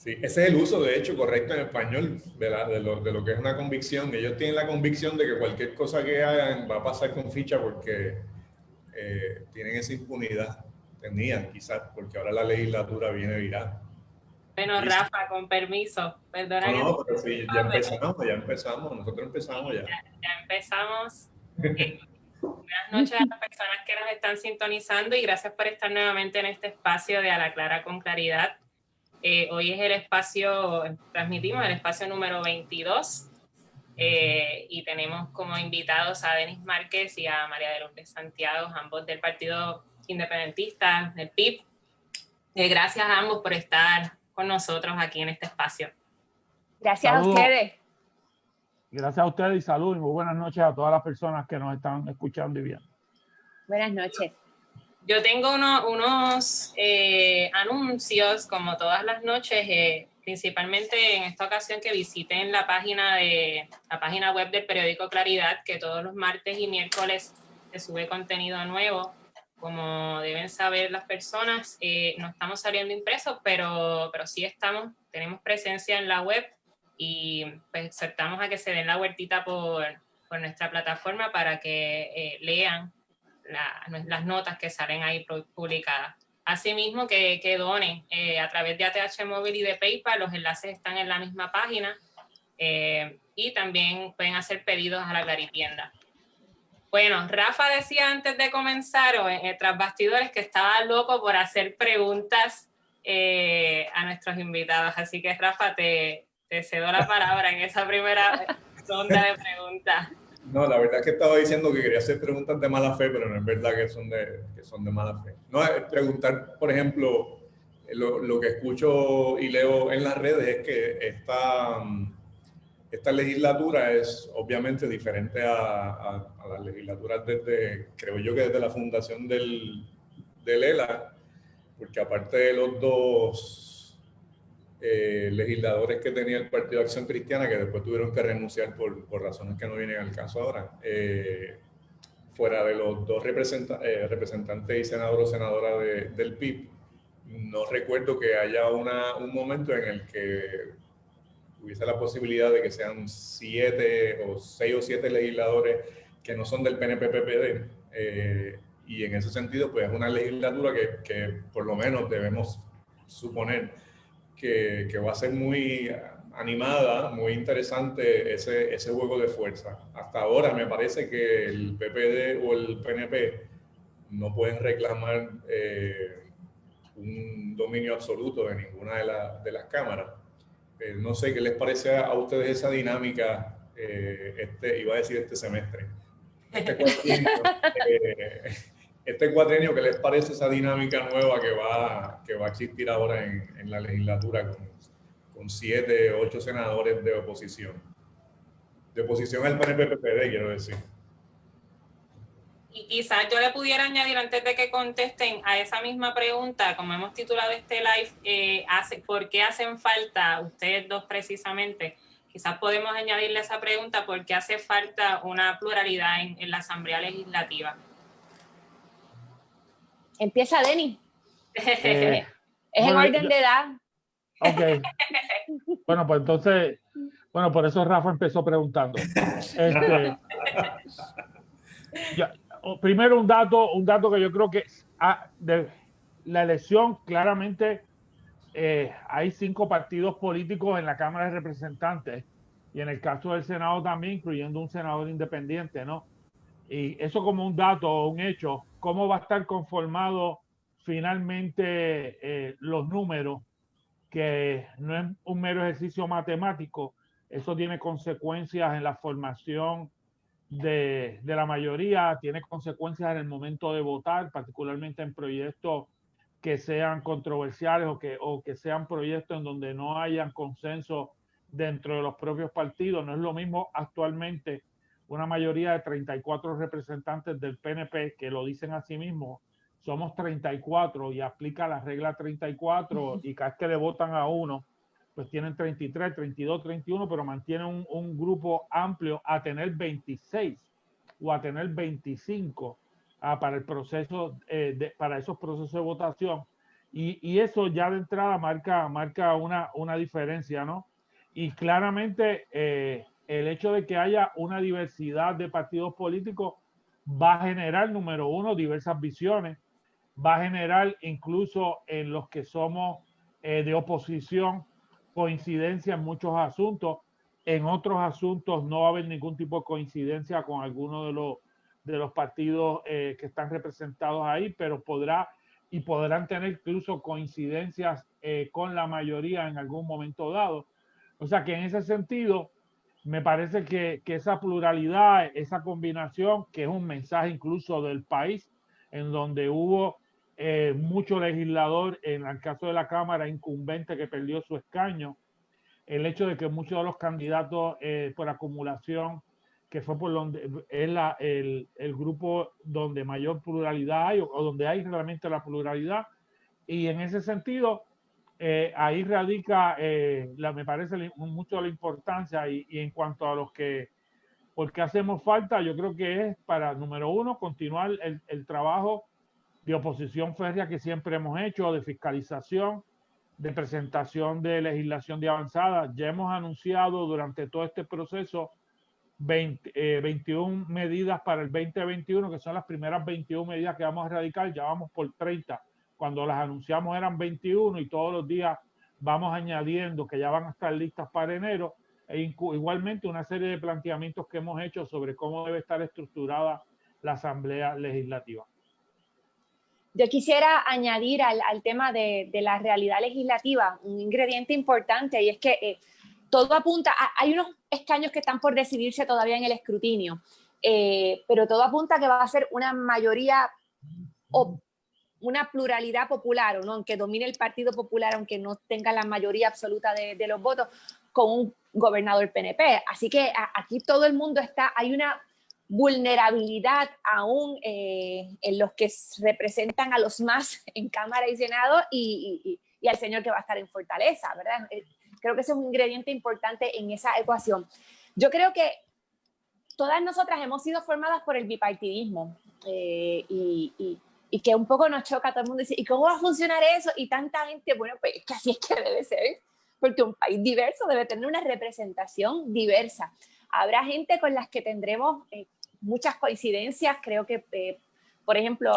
Sí, ese es el uso, de hecho, correcto en español de lo que es una convicción. Ellos tienen la convicción de que cualquier cosa que hagan va a pasar con ficha porque tienen esa impunidad. Tenían quizás, porque ahora la legislatura viene viral. Bueno, Rafa, con permiso, perdona que te No, pero sí, ya interrumpa, pero empezamos, nosotros empezamos ya. ya empezamos. Buenas noches a las personas que nos están sintonizando y gracias por estar nuevamente en este espacio de A la Clara con Claridad. Hoy es el espacio, transmitimos el espacio número 22 y tenemos como invitados a Denis Márquez y a María de Lourdes Santiago, ambos del Partido Independentista, del PIB. Gracias a ambos por estar con nosotros aquí en este espacio. Gracias a ustedes. Gracias a ustedes y salud y muy buenas noches a todas las personas que nos están escuchando y viendo. Buenas noches. Yo tengo unos anuncios, como todas las noches, principalmente en esta ocasión que visiten la página web del periódico Claridad, que todos los martes y miércoles se sube contenido nuevo. Como deben saber las personas, no estamos saliendo impresos, pero sí tenemos presencia en la web y pues exhortamos a que se den la vueltita por nuestra plataforma para que lean las notas que salen ahí publicadas. Asimismo, que donen a través de ATH Móvil y de PayPal, los enlaces están en la misma página y también pueden hacer pedidos a la Claritienda. Bueno, Rafa decía antes de comenzar, tras bastidores, que estaba loco por hacer preguntas a nuestros invitados, así que Rafa, te cedo la palabra en esa primera ronda de preguntas. No, la verdad es que estaba diciendo que quería hacer preguntas de mala fe, pero no es verdad que son de mala fe. No, preguntar, por ejemplo, lo que escucho y leo en las redes es que esta legislatura es obviamente diferente a las legislaturas creo yo que desde la fundación del ELA, porque aparte de los dos legisladores que tenía el Partido de Acción Cristiana, que después tuvieron que renunciar por razones que no vienen al caso ahora, fuera de los dos representantes y senadores o senadoras del PIB, no recuerdo que haya un momento en el que hubiese la posibilidad de que sean 6 o 7 legisladores que no son del PNP-PPD, y en ese sentido pues es una legislatura que por lo menos debemos suponer que va a ser muy animada, muy interesante ese juego de fuerza. Hasta ahora me parece que el PPD o el PNP no pueden reclamar un dominio absoluto de ninguna de las cámaras. No sé qué les parece a ustedes esa dinámica, iba a decir este semestre, este cuatrienio, ¿qué les parece esa dinámica nueva que va a existir ahora en la legislatura con 7 o 8 senadores de oposición? De oposición al PNP-PPD, quiero decir. Y quizás yo le pudiera añadir, antes de que contesten a esa misma pregunta, como hemos titulado este live, ¿por qué hacen falta, ustedes dos precisamente? Quizás podemos añadirle esa pregunta, ¿por qué hace falta una pluralidad en la Asamblea Legislativa? Empieza Denis. Es bueno, en orden de edad. Ok. Bueno, pues entonces, por eso Rafa empezó preguntando. Primero un dato que yo creo que de la elección, claramente hay 5 partidos políticos en la Cámara de Representantes y en el caso del Senado también, incluyendo un senador independiente, ¿no? Y eso como un dato, un hecho, ¿cómo va a estar conformado finalmente los números? Que no es un mero ejercicio matemático, eso tiene consecuencias en la formación de la mayoría, tiene consecuencias en el momento de votar, particularmente en proyectos que sean controversiales o que sean proyectos en donde no hayan consenso dentro de los propios partidos. No es lo mismo actualmente una mayoría de 34 representantes del PNP que lo dicen a sí mismos, somos 34 y aplica la regla 34 y cada vez que le votan a uno, pues tienen 33, 32, 31, pero mantienen un grupo amplio a tener 26 o a tener 25 para el proceso, para esos procesos de votación. Y eso ya de entrada marca una diferencia, ¿no? Y claramente el hecho de que haya una diversidad de partidos políticos va a generar, número uno, diversas visiones, va a generar incluso en los que somos de oposición coincidencia en muchos asuntos, en otros asuntos no va a haber ningún tipo de coincidencia con alguno de los partidos que están representados ahí, pero podrán tener incluso coincidencias con la mayoría en algún momento dado. O sea que en ese sentido, me parece que esa pluralidad, esa combinación, que es un mensaje incluso del país, en donde hubo mucho legislador, en el caso de la Cámara, incumbente que perdió su escaño, el hecho de que muchos de los candidatos por acumulación, que fue por donde es el grupo donde mayor pluralidad hay, o donde hay realmente la pluralidad, y en ese sentido, ahí radica, me parece mucho la importancia, y en cuanto a los que, porque hacemos falta, yo creo que es para, número uno, continuar el trabajo de oposición férrea que siempre hemos hecho, de fiscalización, de presentación de legislación de avanzada. Ya hemos anunciado durante todo este proceso 21 medidas para el 2021, que son las primeras 21 medidas que vamos a erradicar. Ya vamos por 30. Cuando las anunciamos eran 21 y todos los días vamos añadiendo que ya van a estar listas para enero. Igualmente una serie de planteamientos que hemos hecho sobre cómo debe estar estructurada la Asamblea Legislativa. Yo quisiera añadir al tema de la realidad legislativa un ingrediente importante, y es que todo apunta, hay unos escaños que están por decidirse todavía en el escrutinio, pero todo apunta a que va a ser una mayoría o una pluralidad popular, ¿o no? Aunque domine el Partido Popular, aunque no tenga la mayoría absoluta de los votos, con un gobernador PNP. Así que aquí todo el mundo hay una vulnerabilidad aún en los que representan a los más en Cámara y Senado y al señor que va a estar en Fortaleza, ¿verdad? Creo que ese es un ingrediente importante en esa ecuación. Yo creo que todas nosotras hemos sido formadas por el bipartidismo y que un poco nos choca, todo el mundo dice, ¿y cómo va a funcionar eso? Y tanta gente, bueno, pues es que así es que debe ser, porque un país diverso debe tener una representación diversa. Habrá gente con las que tendremos muchas coincidencias, creo que, por ejemplo,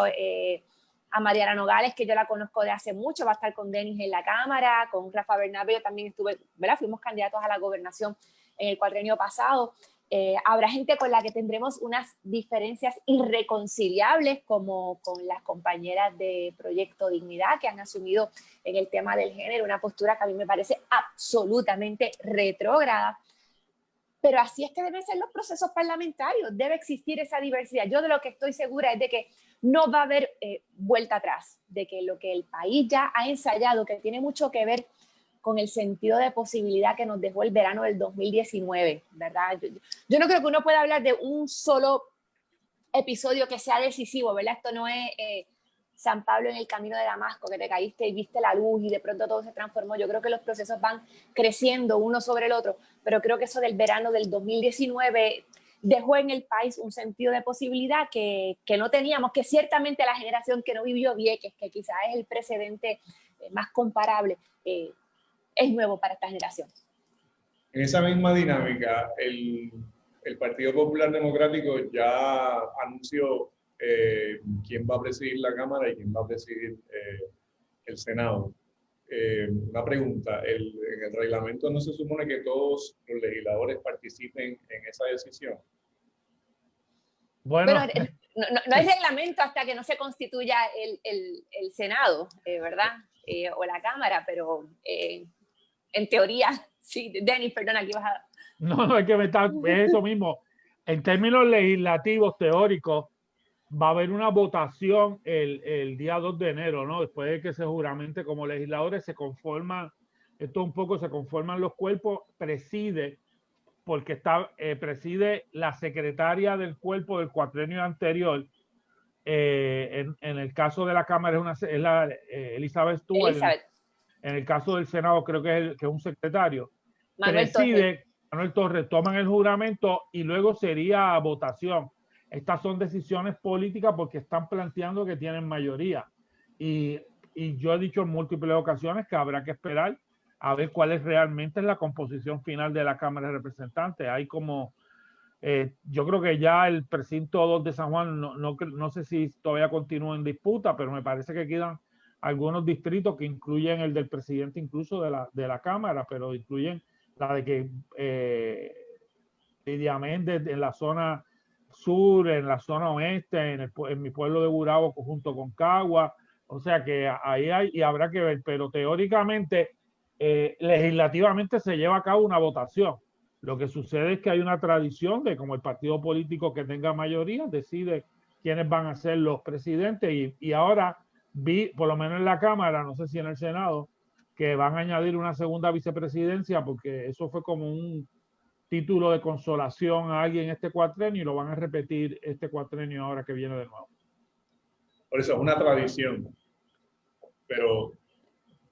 a Mariana Nogales, que yo la conozco de hace mucho, va a estar con Denis en la Cámara, con Rafa Bernabe, yo también estuve, ¿verdad? Fuimos candidatos a la gobernación en el cuatrienio pasado. Habrá gente con la que tendremos unas diferencias irreconciliables, como con las compañeras de Proyecto Dignidad, que han asumido en el tema del género una postura que a mí me parece absolutamente retrógrada. Pero así es que deben ser los procesos parlamentarios, debe existir esa diversidad. Yo de lo que estoy segura es de que no va a haber vuelta atrás, de que lo que el país ya ha ensayado, que tiene mucho que ver con el sentido de posibilidad que nos dejó el verano del 2019, ¿verdad? Yo no creo que uno pueda hablar de un solo episodio que sea decisivo, ¿verdad? Esto no es San Pablo en el camino de Damasco, que te caíste y viste la luz y de pronto todo se transformó. Yo creo que los procesos van creciendo uno sobre el otro, pero creo que eso del verano del 2019 dejó en el país un sentido de posibilidad que no teníamos, que ciertamente la generación que no vivió Vieques, que quizás es el precedente más comparable, es nuevo para esta generación. En esa misma dinámica, el Partido Popular Democrático ya anunció quién va a presidir la Cámara y quién va a presidir el Senado. Una pregunta, en el reglamento no se supone que todos los legisladores participen en esa decisión. Bueno, no hay reglamento hasta que no se constituya el Senado, ¿verdad? O la Cámara, pero en teoría, sí. Denis, perdona, aquí vas a... No, es que es eso mismo. En términos legislativos, teóricos, va a haber una votación el día 2 de enero, ¿no? Después de que se juramente como legisladores se conforman, esto un poco se conforman los cuerpos, preside la secretaria del cuerpo del cuatrienio anterior. En el caso de la Cámara es la Elizabeth Stewart. En el caso del Senado creo que es un secretario. Manuel Torres, toman el juramento y luego sería votación. Estas son decisiones políticas porque están planteando que tienen mayoría. Y y yo he dicho en múltiples ocasiones que habrá que esperar a ver cuál es realmente la composición final de la Cámara de Representantes. Hay como, yo creo que ya el precinto 2 de San Juan, no sé si todavía continúa en disputa, pero me parece que quedan algunos distritos que incluyen el del presidente incluso de la Cámara, pero incluyen la de que Lidia Méndez en la zona sur, en la zona oeste, en mi pueblo de Gurabo junto con Cagua. O sea que ahí hay y habrá que ver, pero teóricamente, legislativamente se lleva a cabo una votación. Lo que sucede es que hay una tradición de como el partido político que tenga mayoría decide quiénes van a ser los presidentes y ahora vi, por lo menos en la Cámara, no sé si en el Senado, que van a añadir una segunda vicepresidencia porque eso fue como un título de consolación a alguien este cuatrenio y lo van a repetir este cuatrenio ahora que viene de nuevo. Por eso es una tradición. Pero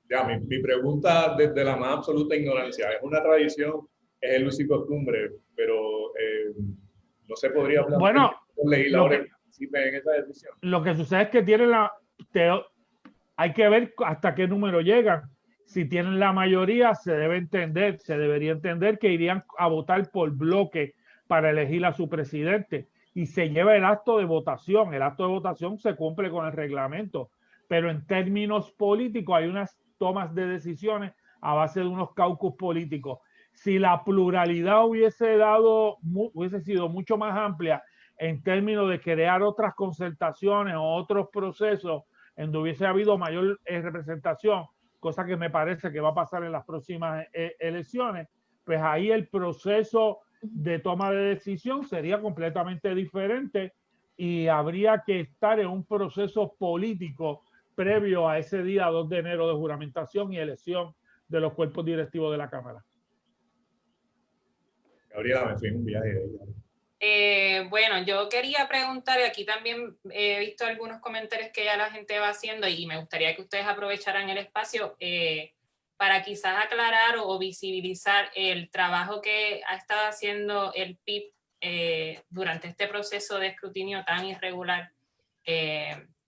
ya, mi pregunta desde la más absoluta ignorancia, es una tradición, es el uso y costumbre, pero no se podría hablar bueno, de los legisladores que participen en esa decisión. Lo que sucede es que tienen hay que ver hasta qué número llegan. Si tienen la mayoría, se debería entender que irían a votar por bloque para elegir a su presidente y se lleva el acto de votación. El acto de votación se cumple con el reglamento, pero en términos políticos hay unas tomas de decisiones a base de unos caucus políticos. Si la pluralidad hubiese sido mucho más amplia en términos de crear otras concertaciones o otros procesos en donde hubiese habido mayor representación, cosa que me parece que va a pasar en las próximas elecciones, pues ahí el proceso de toma de decisión sería completamente diferente y habría que estar en un proceso político previo a ese día 2 de enero de juramentación y elección de los cuerpos directivos de la Cámara. Gabriela, me fui en un viaje de ella. Bueno, yo quería preguntar, y aquí también he visto algunos comentarios que ya la gente va haciendo y me gustaría que ustedes aprovecharan el espacio para quizás aclarar o visibilizar el trabajo que ha estado haciendo el PIB durante este proceso de escrutinio tan irregular.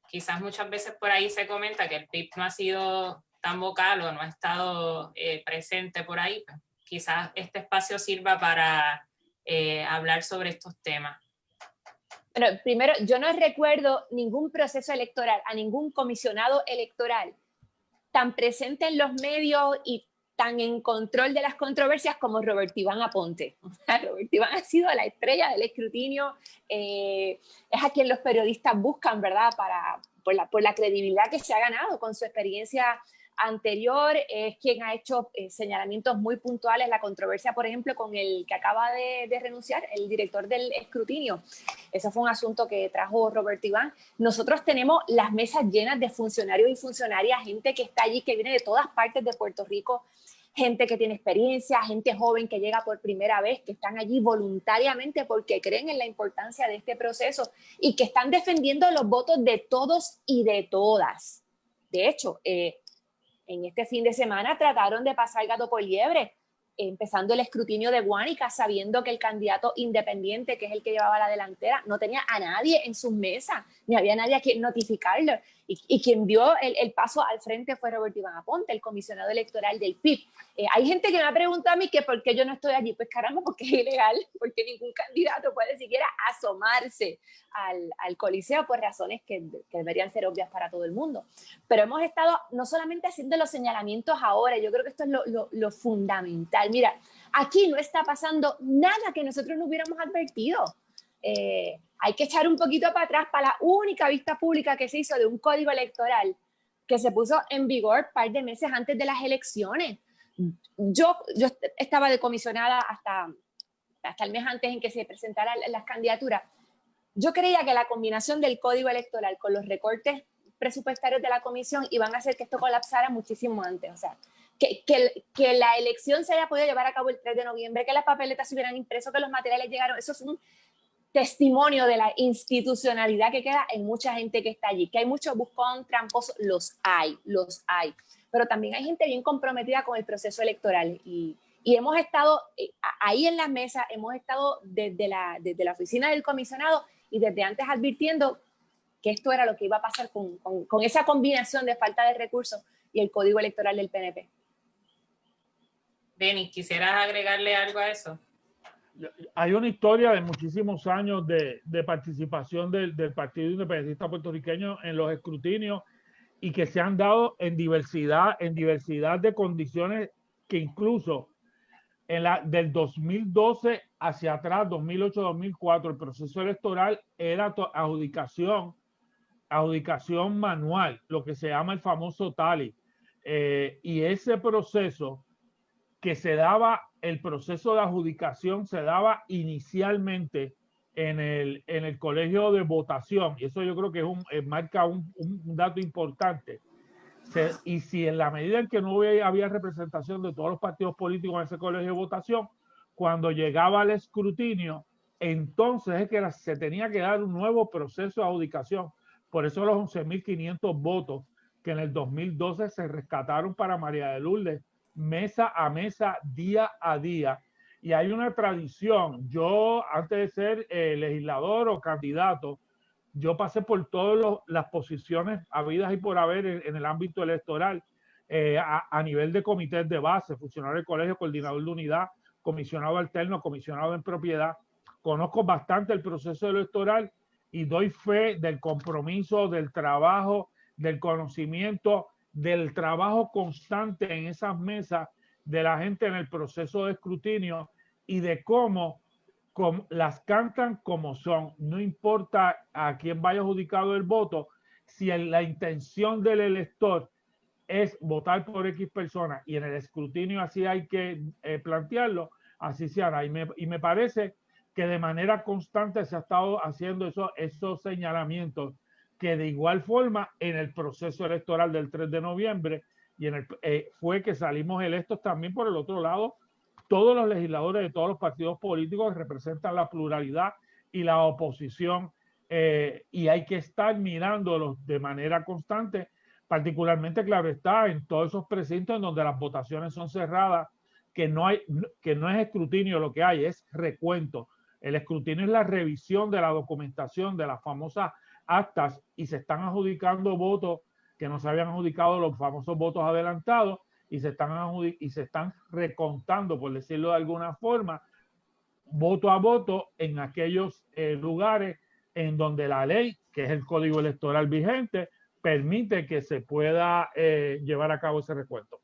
Quizás muchas veces por ahí se comenta que el PIB no ha sido tan vocal o no ha estado presente por ahí. Pues, quizás este espacio sirva para hablar sobre estos temas. Bueno, primero, yo no recuerdo ningún proceso electoral, a ningún comisionado electoral tan presente en los medios y tan en control de las controversias como Roberto Iván Aponte. Roberto Iván ha sido la estrella del escrutinio, es a quien los periodistas buscan, ¿verdad? Por la credibilidad que se ha ganado con su experiencia anterior, es quien ha hecho señalamientos muy puntuales, la controversia, por ejemplo, con el que acaba de renunciar, el director del escrutinio. Eso fue un asunto que trajo Roberto Iván. Nosotros tenemos las mesas llenas de funcionarios y funcionarias, gente que está allí, que viene de todas partes de Puerto Rico, gente que tiene experiencia, gente joven que llega por primera vez, que están allí voluntariamente porque creen en la importancia de este proceso y que están defendiendo los votos de todos y de todas. De hecho, en este fin de semana trataron de pasar gato por liebre, empezando el escrutinio de Guánica, sabiendo que el candidato independiente, que es el que llevaba la delantera, no tenía a nadie en sus mesas, ni había nadie a quien notificarlo. Y quien dio el paso al frente fue Roberto Iván Aponte, el comisionado electoral del PIB. Hay gente que me ha preguntado a mí que por qué yo no estoy allí. Pues caramba, porque es ilegal, porque ningún candidato puede siquiera asomarse al Coliseo por razones que deberían ser obvias para todo el mundo. Pero hemos estado no solamente haciendo los señalamientos ahora, yo creo que esto es lo fundamental. Mira, aquí no está pasando nada que nosotros no hubiéramos advertido. Hay que echar un poquito para atrás para la única vista pública que se hizo de un código electoral que se puso en vigor un par de meses antes de las elecciones. Yo estaba decomisionada hasta el mes antes en que se presentaran las candidaturas. Yo creía que la combinación del código electoral con los recortes presupuestarios de la comisión iban a hacer que esto colapsara muchísimo antes. O sea, que la elección se haya podido llevar a cabo el 3 de noviembre, que las papeletas se hubieran impreso, que los materiales llegaron. Eso es un testimonio de la institucionalidad que queda en mucha gente que está allí. Que hay muchos buscón tramposos, los hay. Pero también hay gente bien comprometida con el proceso electoral y hemos estado ahí en las mesas, hemos estado desde la oficina del comisionado y desde antes advirtiendo que esto era lo que iba a pasar con esa combinación de falta de recursos y el código electoral del PNP. Denis, ¿quisieras agregarle algo a eso? Hay una historia de muchísimos años de participación del Partido Independentista Puertorriqueño en los escrutinios y que se han dado en diversidad de condiciones que incluso del 2012 hacia atrás, 2008-2004, el proceso electoral era adjudicación manual, lo que se llama el famoso tally. Y ese proceso el proceso de adjudicación se daba inicialmente en el colegio de votación, y eso yo creo que marca un dato importante. Y si en la medida en que no había representación de todos los partidos políticos en ese colegio de votación, cuando llegaba al escrutinio, entonces es que se tenía que dar un nuevo proceso de adjudicación. Por eso los 11.500 votos que en el 2012 se rescataron para María de Lourdes, mesa a mesa, día a día. Y hay una tradición. Yo, antes de ser legislador o candidato, yo pasé por todas las posiciones habidas y por haber en el ámbito electoral, a nivel de comités de base, funcionario del colegio, coordinador de unidad, comisionado alterno, comisionado en propiedad. Conozco bastante el proceso electoral y doy fe del compromiso, del trabajo, del conocimiento, del trabajo constante en esas mesas de la gente en el proceso de escrutinio y de cómo las cantan como son. No importa a quién vaya adjudicado el voto, si la intención del elector es votar por X persona y en el escrutinio así hay que plantearlo, así se hará. Y me parece que de manera constante se ha estado haciendo esos señalamientos, que de igual forma en el proceso electoral del 3 de noviembre y fue que salimos electos también por el otro lado, todos los legisladores de todos los partidos políticos que representan la pluralidad y la oposición, y hay que estar mirándolos de manera constante, particularmente, claro está, en todos esos precintos en donde las votaciones son cerradas, que no es escrutinio, lo que hay es recuento. El escrutinio es la revisión de la documentación de las famosas actas y se están adjudicando votos que no se habían adjudicado, los famosos votos adelantados, y se están recontando, por decirlo de alguna forma, voto a voto en aquellos lugares en donde la ley, que es el código electoral vigente, permite que se pueda llevar a cabo ese recuento.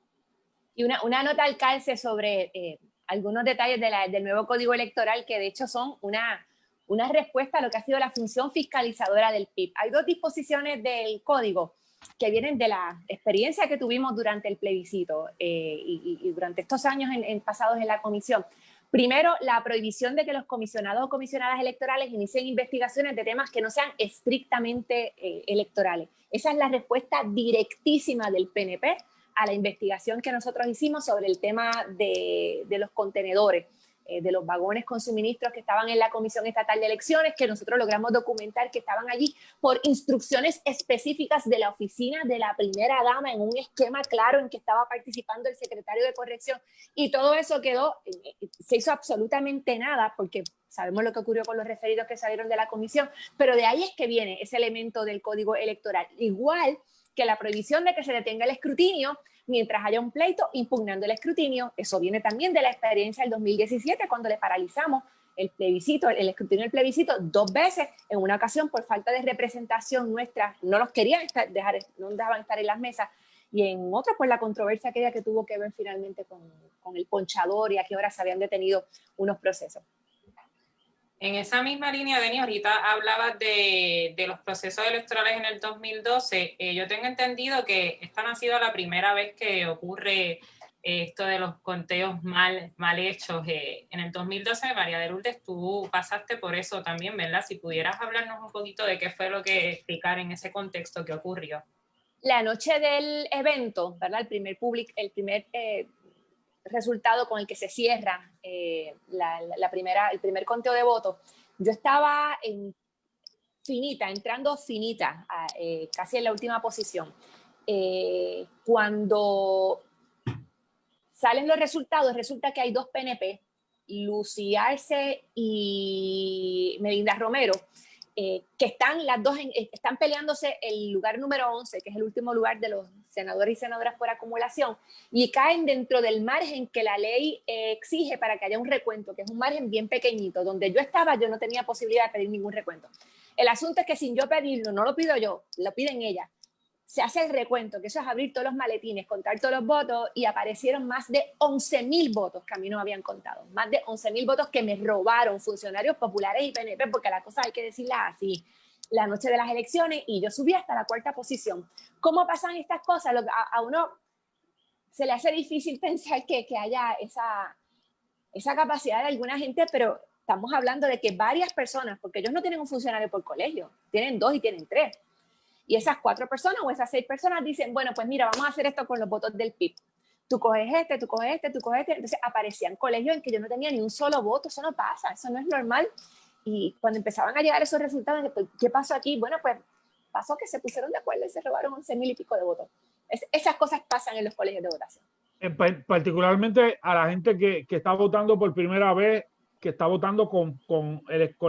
Y una nota al calce sobre algunos detalles del nuevo código electoral, que de hecho son una respuesta a lo que ha sido la función fiscalizadora del PIB. Hay dos disposiciones del código que vienen de la experiencia que tuvimos durante el plebiscito y durante estos años pasados en la comisión. Primero, la prohibición de que los comisionados o comisionadas electorales inicien investigaciones de temas que no sean estrictamente electorales. Esa es la respuesta directísima del PNP a la investigación que nosotros hicimos sobre el tema de los contenedores, de los vagones con suministros que estaban en la Comisión Estatal de Elecciones, que nosotros logramos documentar que estaban allí por instrucciones específicas de la oficina de la primera dama, en un esquema claro en que estaba participando el secretario de Corrección, y todo eso se hizo absolutamente nada, porque sabemos lo que ocurrió con los referidos que salieron de la comisión, pero de ahí es que viene ese elemento del código electoral, igual que la prohibición de que se detenga el escrutinio mientras haya un pleito impugnando el escrutinio. Eso viene también de la experiencia del 2017, cuando le paralizamos el plebiscito, el escrutinio del plebiscito 2 veces, en una ocasión por falta de representación nuestra, no nos querían no dejaban estar en las mesas, y en otra por la controversia aquella que tuvo que ver finalmente con el ponchador y a qué hora se habían detenido unos procesos. En esa misma línea, Denis, ahorita hablabas de los procesos electorales en el 2012. Yo tengo entendido que esta no ha sido la primera vez que ocurre esto de los conteos mal hechos. En el 2012, María de Lourdes, tú pasaste por eso también, ¿verdad? Si pudieras hablarnos un poquito de qué fue lo que explicar en ese contexto que ocurrió. La noche del evento, ¿verdad? El primer resultado con el que se cierra el primer conteo de votos, yo estaba entrando finita, casi en la última posición. Cuando salen los resultados, resulta que hay 2 PNP, Lucía Arce y Melinda Romero, que están las dos, están peleándose el lugar número 11, que es el último lugar de los senadores y senadoras por acumulación, y caen dentro del margen que la ley exige para que haya un recuento, que es un margen bien pequeñito. Donde yo estaba, yo no tenía posibilidad de pedir ningún recuento. El asunto es que sin yo pedirlo, no lo pido yo, lo piden ellas. Se hace el recuento, que eso es abrir todos los maletines, contar todos los votos, y aparecieron más de 11.000 votos que a mí no habían contado. Más de 11.000 votos que me robaron funcionarios populares y PNP, porque la cosa hay que decirla así, la noche de las elecciones, y yo subí hasta la 4ª posición. ¿Cómo pasan estas cosas? A uno se le hace difícil pensar que haya esa capacidad de alguna gente, pero estamos hablando de que varias personas, porque ellos no tienen un funcionario por colegio, tienen 2 y tienen 3. Y esas 4 personas o esas 6 personas dicen, bueno, pues mira, vamos a hacer esto con los votos del PIB. Tú coges este, tú coges este, tú coges este. Entonces aparecían colegios en que yo no tenía ni un solo voto. Eso no pasa, eso no es normal. Y cuando empezaban a llegar esos resultados, ¿qué pasó aquí? Bueno, pues pasó que se pusieron de acuerdo y se robaron 11.000 y pico de votos. Esas cosas pasan en los colegios de votación. Particularmente a la gente que está votando por primera vez, que está votando con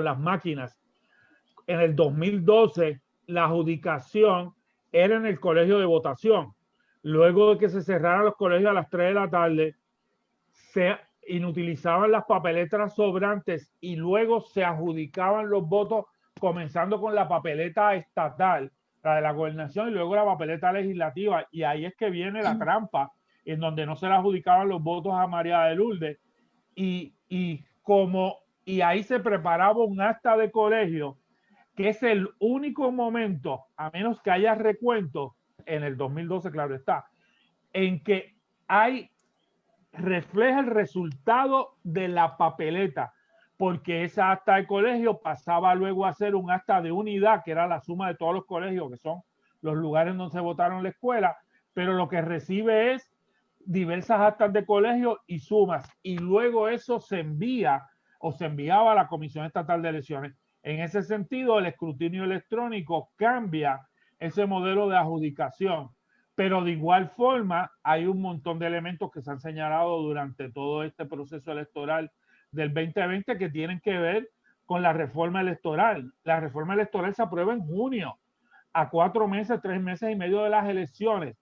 las máquinas. En el 2012, la adjudicación era en el colegio de votación. Luego de que se cerraran los colegios a las 3 de la tarde, se inutilizaban las papeletas sobrantes y luego se adjudicaban los votos, comenzando con la papeleta estatal, la de la gobernación, y luego la papeleta legislativa. Y ahí es que viene la trampa, en donde no se le adjudicaban los votos a María de Lourdes. Y ahí se preparaba un acta de colegio, que es el único momento, a menos que haya recuento, en el 2012, claro está, en que refleja el resultado de la papeleta, porque esa acta de colegio pasaba luego a ser un acta de unidad, que era la suma de todos los colegios, que son los lugares donde se votaron la escuela, pero lo que recibe es diversas actas de colegio y sumas, y luego eso se envía o se enviaba a la Comisión Estatal de Elecciones. En ese sentido, el escrutinio electrónico cambia ese modelo de adjudicación, pero de igual forma hay un montón de elementos que se han señalado durante todo este proceso electoral del 2020 que tienen que ver con la reforma electoral. La reforma electoral se aprueba en junio, a 4 meses, 3 meses y medio de las elecciones,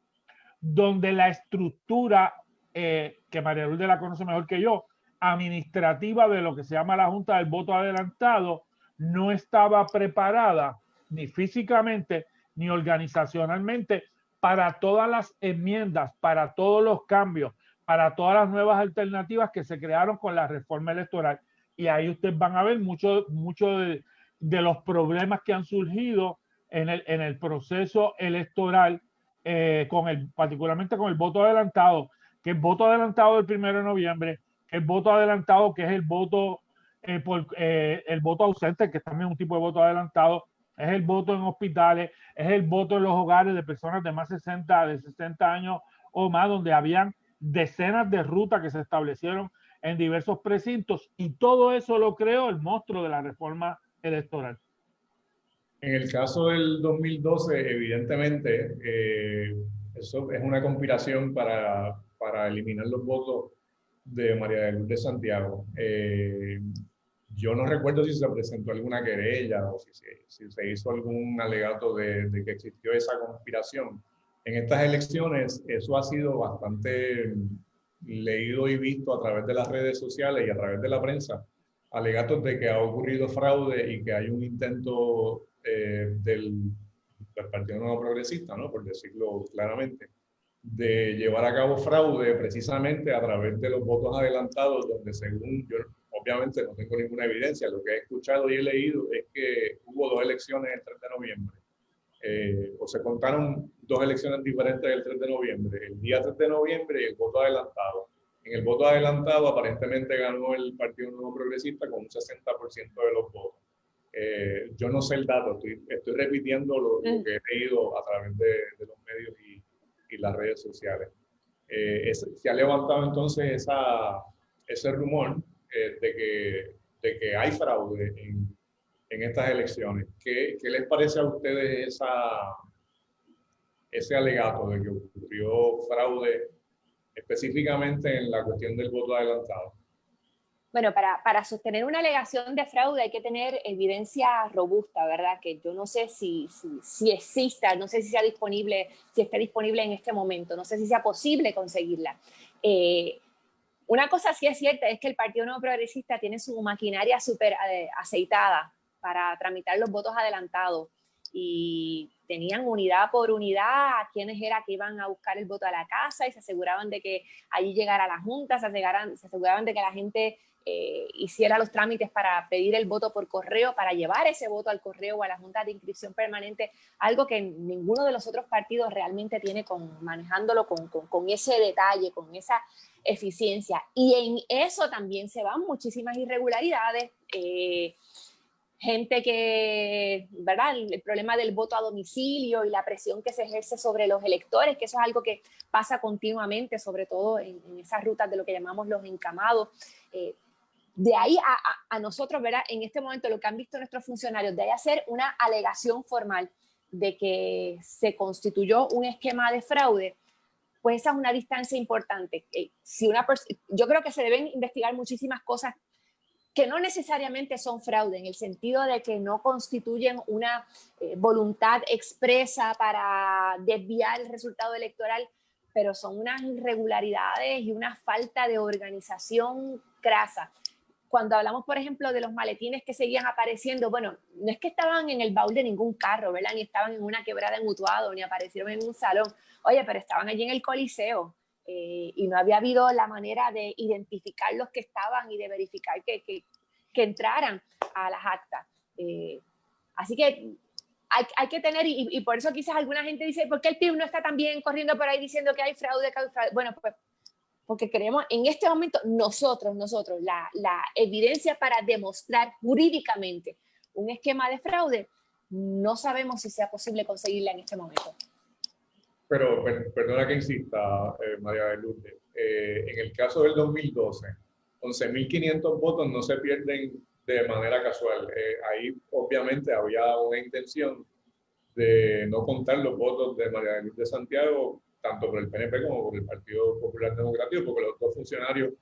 donde la estructura, que María Lourdes la conoce mejor que yo, administrativa de lo que se llama la Junta del Voto Adelantado, no estaba preparada ni físicamente ni organizacionalmente para todas las enmiendas, para todos los cambios, para todas las nuevas alternativas que se crearon con la reforma electoral. Y ahí ustedes van a ver mucho de los problemas que han surgido en el proceso electoral, particularmente con el voto adelantado, que el voto adelantado del 1 de noviembre, el voto adelantado que es el voto ausente, que es también un tipo de voto adelantado, es el voto en hospitales, es el voto en los hogares de personas de más de 60 años o más, donde habían decenas de rutas que se establecieron en diversos precintos, y todo eso lo creó el monstruo de la reforma electoral. En el caso del 2012, evidentemente, eso es una conspiración para eliminar los votos de María de Lourdes Santiago. Yo no recuerdo si se presentó alguna querella o si se hizo algún alegato de que existió esa conspiración. En estas elecciones eso ha sido bastante leído y visto a través de las redes sociales y a través de la prensa, alegatos de que ha ocurrido fraude y que hay un intento del Partido Nuevo Progresista, ¿no?, por decirlo claramente, de llevar a cabo fraude precisamente a través de los votos adelantados, donde según yo, obviamente no tengo ninguna evidencia, lo que he escuchado y he leído es que hubo 2 elecciones el 3 de noviembre, o se contaron 2 elecciones diferentes el 3 de noviembre, el día 3 de noviembre y el voto adelantado. En el voto adelantado aparentemente ganó el Partido Nuevo Progresista con un 60% de los votos. Yo no sé el dato, estoy repitiendo lo que he leído a través de los medios y las redes sociales. Se ha levantado entonces ese rumor de que hay fraude en estas elecciones. ¿Qué les parece a ustedes ese alegato de que ocurrió fraude específicamente en la cuestión del voto adelantado? Bueno, para sostener una alegación de fraude hay que tener evidencia robusta, ¿verdad? Que yo no sé si exista, no sé si sea disponible, si está disponible en este momento, no sé si sea posible conseguirla. Una cosa sí es cierta, es que el Partido Nuevo Progresista tiene su maquinaria súper aceitada para tramitar los votos adelantados y tenían unidad por unidad a quienes era que iban a buscar el voto a la casa y se aseguraban de que allí llegara la Junta, se aseguraban de que la gente hiciera los trámites para pedir el voto por correo, para llevar ese voto al correo o a la Junta de Inscripción Permanente, algo que ninguno de los otros partidos realmente tiene manejándolo con ese detalle, con esa eficiencia. Y en eso también se van muchísimas irregularidades, gente que, ¿verdad? El problema del voto a domicilio y la presión que se ejerce sobre los electores, que eso es algo que pasa continuamente, sobre todo en esas rutas de lo que llamamos los encamados. De ahí a nosotros, ¿verdad? En este momento lo que han visto nuestros funcionarios, de ahí hacer una alegación formal de que se constituyó un esquema de fraude, pues esa es una distancia importante. Yo creo que se deben investigar muchísimas cosas que no necesariamente son fraude, en el sentido de que no constituyen una voluntad expresa para desviar el resultado electoral, pero son unas irregularidades y una falta de organización crasa. Cuando hablamos, por ejemplo, de los maletines que seguían apareciendo, bueno, no es que estaban en el baúl de ningún carro, ¿verdad? Ni estaban en una quebrada en Utuado, ni aparecieron en un salón. Oye, pero estaban allí en el Coliseo y no había habido la manera de identificar los que estaban y de verificar que entraran a las actas. Así que hay que tener, y por eso quizás alguna gente dice, ¿por qué el PIB no está también corriendo por ahí diciendo que hay fraude, que hay fraude? Bueno, pues porque creemos en este momento nosotros, la evidencia para demostrar jurídicamente un esquema de fraude, no sabemos si sea posible conseguirla en este momento. Pero perdona que insista, María de Lourdes. En el caso del 2012, 11.500 votos no se pierden de manera casual. Ahí obviamente había una intención de no contar los votos de María de Lourdes Santiago, tanto por el PNP como por el Partido Popular Democrático, porque los dos funcionarios,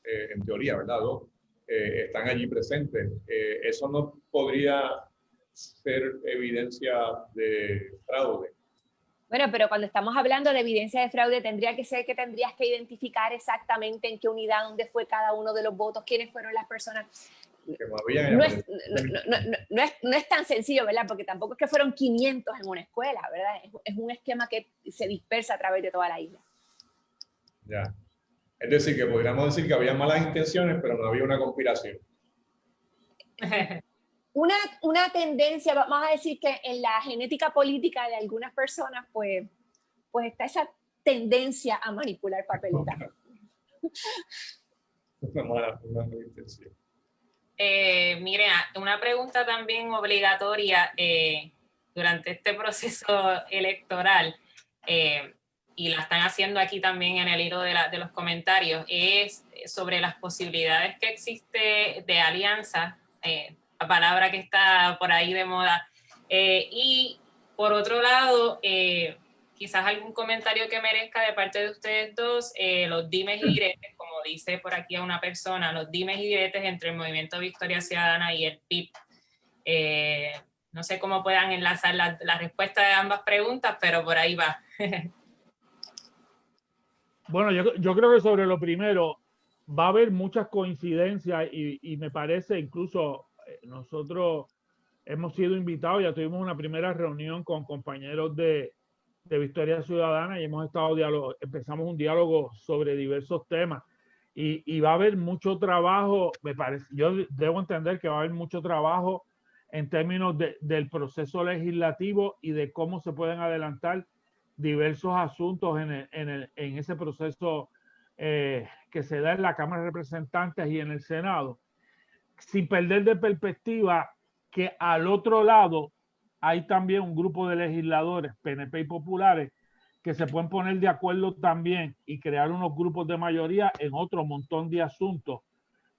en teoría, ¿verdad? Están allí presentes. Eso no podría ser evidencia de fraude. Bueno, pero cuando estamos hablando de evidencia de fraude, tendría que ser que tendrías que identificar exactamente en qué unidad, dónde fue cada uno de los votos, quiénes fueron las personas. No es tan sencillo, ¿verdad? Porque tampoco es que fueron 500 en una escuela, ¿verdad? Es un esquema que se dispersa a través de toda la isla. Ya. Es decir, que podríamos decir que había malas intenciones, pero no había una conspiración. Una tendencia, vamos a decir que en la genética política de algunas personas, pues está esa tendencia a manipular papeletas. Una mala intención. Miren, una pregunta también obligatoria durante este proceso electoral, y la están haciendo aquí también en el hilo de los comentarios, es sobre las posibilidades que existe de alianza, la palabra que está por ahí de moda, y por otro lado, quizás algún comentario que merezca de parte de ustedes dos, los dimes y diretes, como dice por aquí a una persona, los dimes y diretes entre el Movimiento Victoria Ciudadana y el PIB. No sé cómo puedan enlazar la respuesta de ambas preguntas, pero por ahí va. Bueno, yo creo que sobre lo primero va a haber muchas coincidencias y me parece incluso nosotros hemos sido invitados, ya tuvimos una primera reunión con compañeros de Victoria Ciudadana y empezamos un diálogo sobre diversos temas y va a haber mucho trabajo, me parece, yo debo entender que va a haber mucho trabajo en términos del proceso legislativo y de cómo se pueden adelantar diversos asuntos en ese proceso que se da en la Cámara de Representantes y en el Senado, sin perder de perspectiva que al otro lado hay también un grupo de legisladores, PNP y populares, que se pueden poner de acuerdo también y crear unos grupos de mayoría en otro montón de asuntos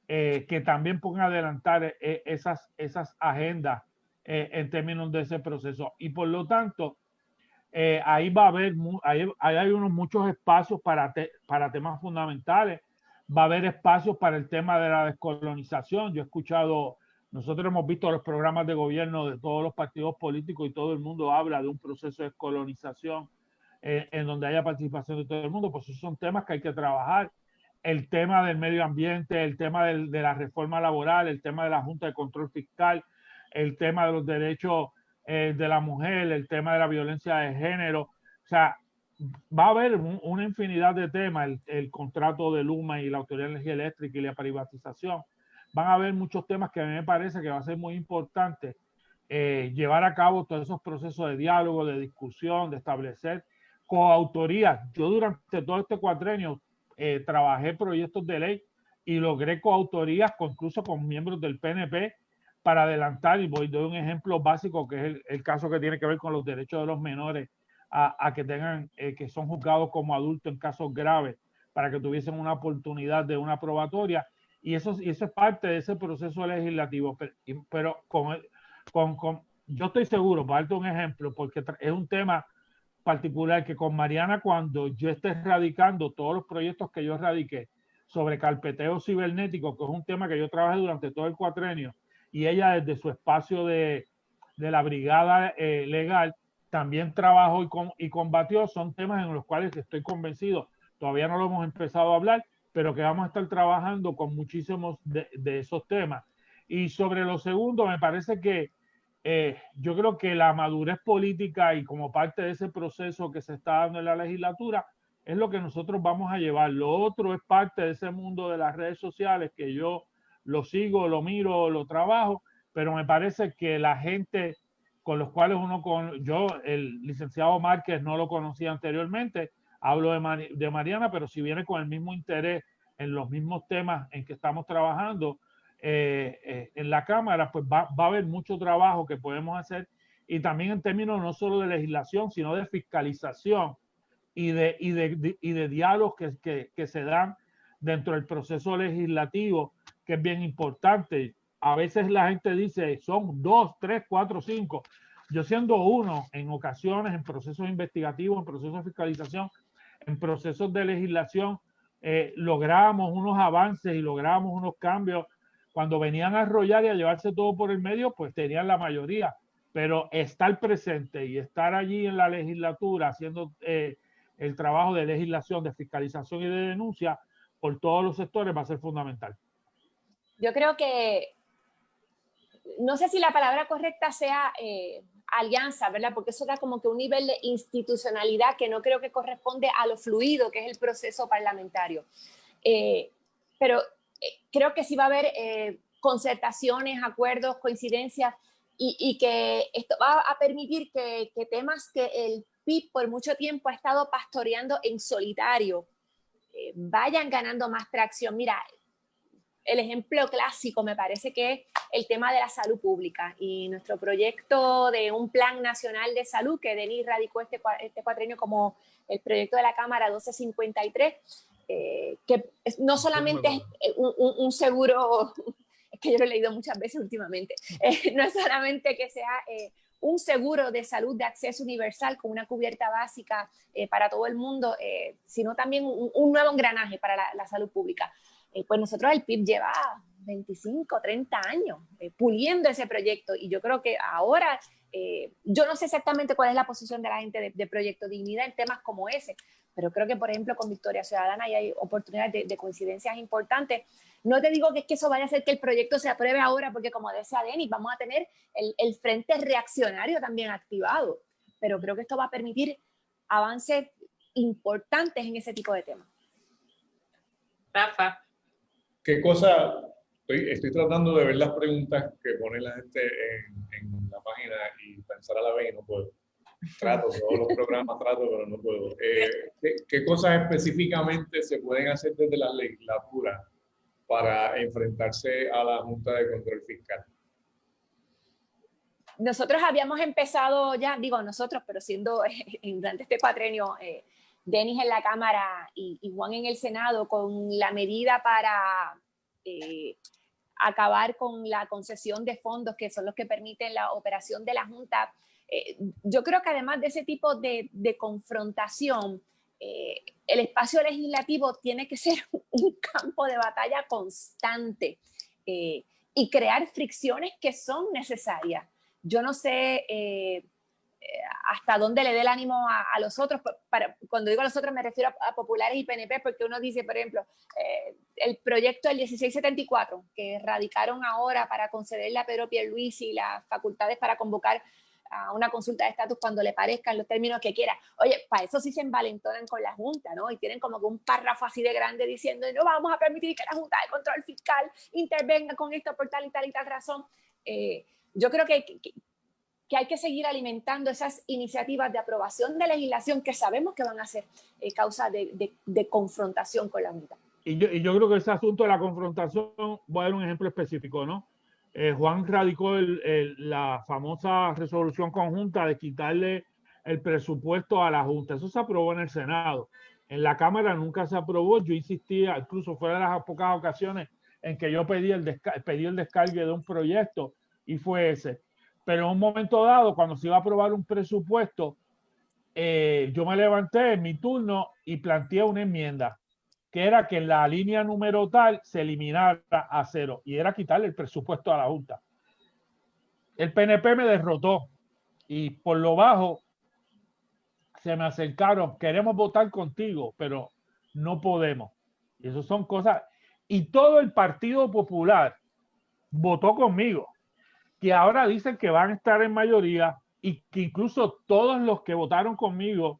que también pueden adelantar esas agendas en términos de ese proceso. Y por lo tanto, ahí va a haber, hay muchos espacios para temas fundamentales, va a haber espacios para el tema de la descolonización. Yo he escuchado, nosotros hemos visto los programas de gobierno de todos los partidos políticos y todo el mundo habla de un proceso de descolonización en donde haya participación de todo el mundo, pues esos son temas que hay que trabajar. El tema del medio ambiente, el tema de la reforma laboral, el tema de la Junta de Control Fiscal, el tema de los derechos de la mujer, el tema de la violencia de género. O sea, va a haber una infinidad de temas, el contrato de Luma y la Autoridad de Energía Eléctrica y la privatización. Van a haber muchos temas que a mí me parece que va a ser muy importante llevar a cabo todos esos procesos de diálogo, de discusión, de establecer coautorías. Yo durante todo este cuatrenio trabajé proyectos de ley y logré coautorías incluso con miembros del PNP para adelantar, y doy un ejemplo básico que es el caso que tiene que ver con los derechos de los menores a que tengan, que son juzgados como adultos en casos graves, para que tuviesen una oportunidad de una probatoria, y eso es parte de ese proceso legislativo, pero yo estoy seguro, para darte un ejemplo, porque es un tema particular que con Mariana, cuando yo esté radicando todos los proyectos que yo radiqué sobre carpeteo cibernético, que es un tema que yo trabajé durante todo el cuatrenio, y ella desde su espacio de la brigada legal también trabajó y combatió, son temas en los cuales estoy convencido, todavía no lo hemos empezado a hablar, pero que vamos a estar trabajando con muchísimos de esos temas. Y sobre lo segundo, me parece que yo creo que la madurez política y como parte de ese proceso que se está dando en la legislatura es lo que nosotros vamos a llevar. Lo otro es parte de ese mundo de las redes sociales que yo lo sigo, lo miro, lo trabajo, pero me parece que la gente con los cuales yo, el licenciado Márquez no lo conocía anteriormente, hablo de Mariana, pero si viene con el mismo interés en los mismos temas en que estamos trabajando, en la Cámara, pues va a haber mucho trabajo que podemos hacer, y también en términos no solo de legislación, sino de fiscalización y de diálogos que se dan dentro del proceso legislativo, que es bien importante. A veces la gente dice, son 2, 3, 4, 5. Yo siendo uno, en ocasiones, en procesos investigativos, en procesos de fiscalización, en procesos de legislación, logramos unos avances y logramos unos cambios. Cuando venían a arrollar y a llevarse todo por el medio, pues tenían la mayoría. Pero estar presente y estar allí en la legislatura haciendo el trabajo de legislación, de fiscalización y de denuncia por todos los sectores va a ser fundamental. Yo creo que, no sé si la palabra correcta sea alianza, ¿verdad? Porque eso da como que un nivel de institucionalidad que no creo que corresponde a lo fluido que es el proceso parlamentario. Pero creo que sí va a haber concertaciones, acuerdos, coincidencias, y que esto va a permitir que temas que el PIB por mucho tiempo ha estado pastoreando en solitario vayan ganando más tracción. Mira, el ejemplo clásico me parece que es el tema de la salud pública y nuestro proyecto de un plan nacional de salud que Denis radicó este cuatrenio como el proyecto de la Cámara 1253, que no solamente es un seguro, es que yo lo he leído muchas veces últimamente, no es solamente que sea un seguro de salud de acceso universal con una cubierta básica para todo el mundo, sino también un nuevo engranaje para la salud pública. Pues nosotros el PIB lleva 25, 30 años puliendo ese proyecto, y yo creo que ahora, yo no sé exactamente cuál es la posición de la gente de Proyecto Dignidad en temas como ese, pero creo que, por ejemplo, con Victoria Ciudadana hay oportunidades de coincidencias importantes. No te digo que es que eso vaya a hacer que el proyecto se apruebe ahora, porque como decía Denis, vamos a tener el frente reaccionario también activado, pero creo que esto va a permitir avances importantes en ese tipo de temas. Rafa. ¿Qué cosa? Estoy tratando de ver las preguntas que pone la gente en la página y pensar a la vez y no puedo. Trato, todos los programas trato, pero no puedo. ¿Qué cosas específicamente se pueden hacer desde la legislatura para enfrentarse a la Junta de Control Fiscal? Nosotros habíamos empezado ya, digo nosotros, pero siendo durante este cuatrenio, Denis en la Cámara y Juan en el Senado, con la medida para acabar con la concesión de fondos, que son los que permiten la operación de la Junta. Yo creo que además de ese tipo de confrontación, el espacio legislativo tiene que ser un campo de batalla constante y crear fricciones que son necesarias. Yo no sé hasta dónde le dé el ánimo a los otros. Cuando digo a los otros me refiero a populares y PNP, porque uno dice, por ejemplo, el proyecto del 1674, que radicaron ahora para concederle a Pedro Pierluisi las facultades para convocar a una consulta de estatus cuando le parezcan los términos que quiera. Oye, para eso sí se envalentonan con la Junta, ¿no? Y tienen como que un párrafo así de grande diciendo, no vamos a permitir que la Junta de Control Fiscal intervenga con esto por tal y tal y tal razón. Yo creo que hay que seguir alimentando esas iniciativas de aprobación de legislación que sabemos que van a ser causa de confrontación con la Junta. Y yo creo que ese asunto de la confrontación, voy a dar un ejemplo específico, ¿no? Juan radicó la famosa resolución conjunta de quitarle el presupuesto a la Junta. Eso se aprobó en el Senado. En la Cámara nunca se aprobó. Yo insistía, incluso fue de las pocas ocasiones en que yo pedí el descargue de un proyecto, y fue ese. Pero en un momento dado, cuando se iba a aprobar un presupuesto, yo me levanté en mi turno y planteé una enmienda, que era que la línea número tal se eliminara a cero, y era quitarle el presupuesto a la Junta. El PNP me derrotó y por lo bajo se me acercaron, queremos votar contigo, pero no podemos. Y eso son cosas. Y todo el Partido Popular votó conmigo, que ahora dicen que van a estar en mayoría y que incluso todos los que votaron conmigo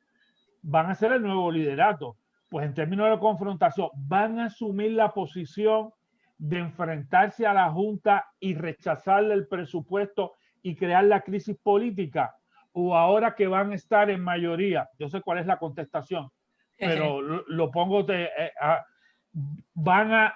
van a ser el nuevo liderato. Pues en términos de confrontación, van a asumir la posición de enfrentarse a la Junta y rechazarle el presupuesto y crear la crisis política, o ahora que van a estar en mayoría. Yo sé cuál es la contestación, pero lo pongo van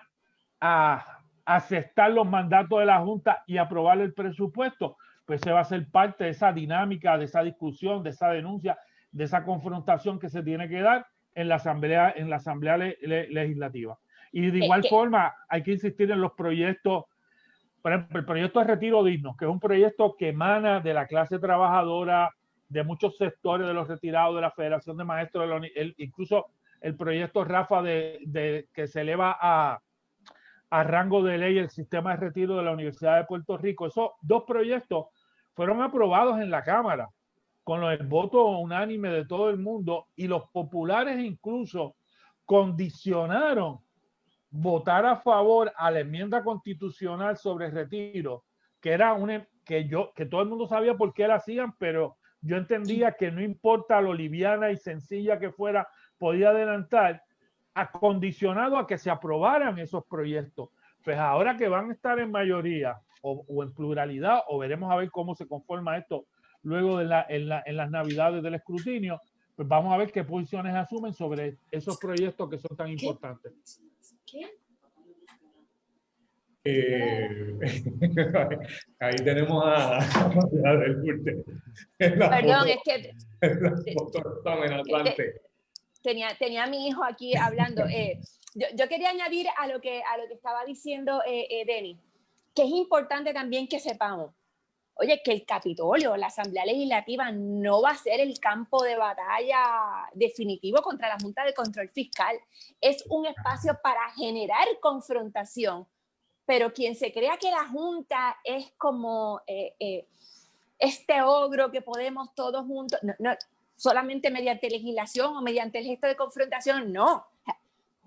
a aceptar los mandatos de la Junta y aprobar el presupuesto. Pues se va a ser parte de esa dinámica, de esa discusión, de esa denuncia, de esa confrontación que se tiene que dar en la Asamblea Legislativa. Y de igual forma hay que insistir en los proyectos. Por ejemplo, el proyecto de retiro digno, que es un proyecto que emana de la clase trabajadora, de muchos sectores de los retirados, de la Federación de Maestros, incluso el proyecto Rafa que se eleva a rango de ley el sistema de retiro de la Universidad de Puerto Rico. Esos dos proyectos fueron aprobados en la Cámara con el voto unánime de todo el mundo, y los populares incluso condicionaron votar a favor a la enmienda constitucional sobre el retiro, que era que todo el mundo sabía por qué la hacían, pero yo entendía que no importa lo liviana y sencilla que fuera, podía adelantar, acondicionado a que se aprobaran esos proyectos. Pues ahora que van a estar en mayoría o en pluralidad, o veremos a ver cómo se conforma esto luego en las navidades del escrutinio, pues vamos a ver qué posiciones asumen sobre esos proyectos que son tan importantes. ¿Qué? Ahí tenemos a del Curte. Perdón, es que tenía a mi hijo aquí hablando. Yo quería añadir a lo que estaba diciendo Denny, que es importante también que sepamos, oye, que el Capitolio, la Asamblea Legislativa, no va a ser el campo de batalla definitivo contra la Junta de Control Fiscal. Es un espacio para generar confrontación, pero quien se crea que la Junta es como este ogro que podemos todos juntos, no, solamente mediante legislación o mediante el gesto de confrontación, no.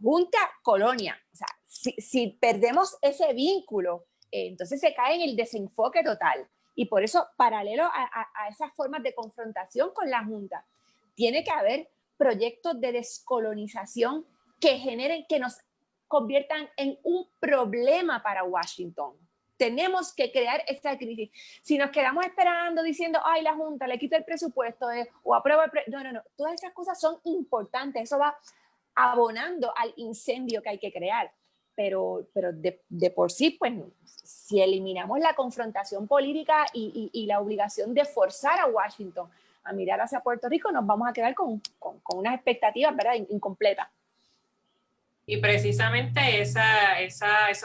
Junta, colonia. O sea, si perdemos ese vínculo, entonces se cae en el desenfoque total. Y por eso, paralelo a esas formas de confrontación con la Junta, tiene que haber proyectos de descolonización que generen, que nos conviertan en un problema para Washington. Tenemos que crear esta crisis. Si nos quedamos esperando diciendo, ay, la Junta le quita el presupuesto o aprueba el no. Todas esas cosas son importantes. Eso va abonando al incendio que hay que crear. Pero de por sí, pues, si eliminamos la confrontación política y la obligación de forzar a Washington a mirar hacia Puerto Rico, nos vamos a quedar con unas expectativas, ¿verdad?, incompletas. Y precisamente eso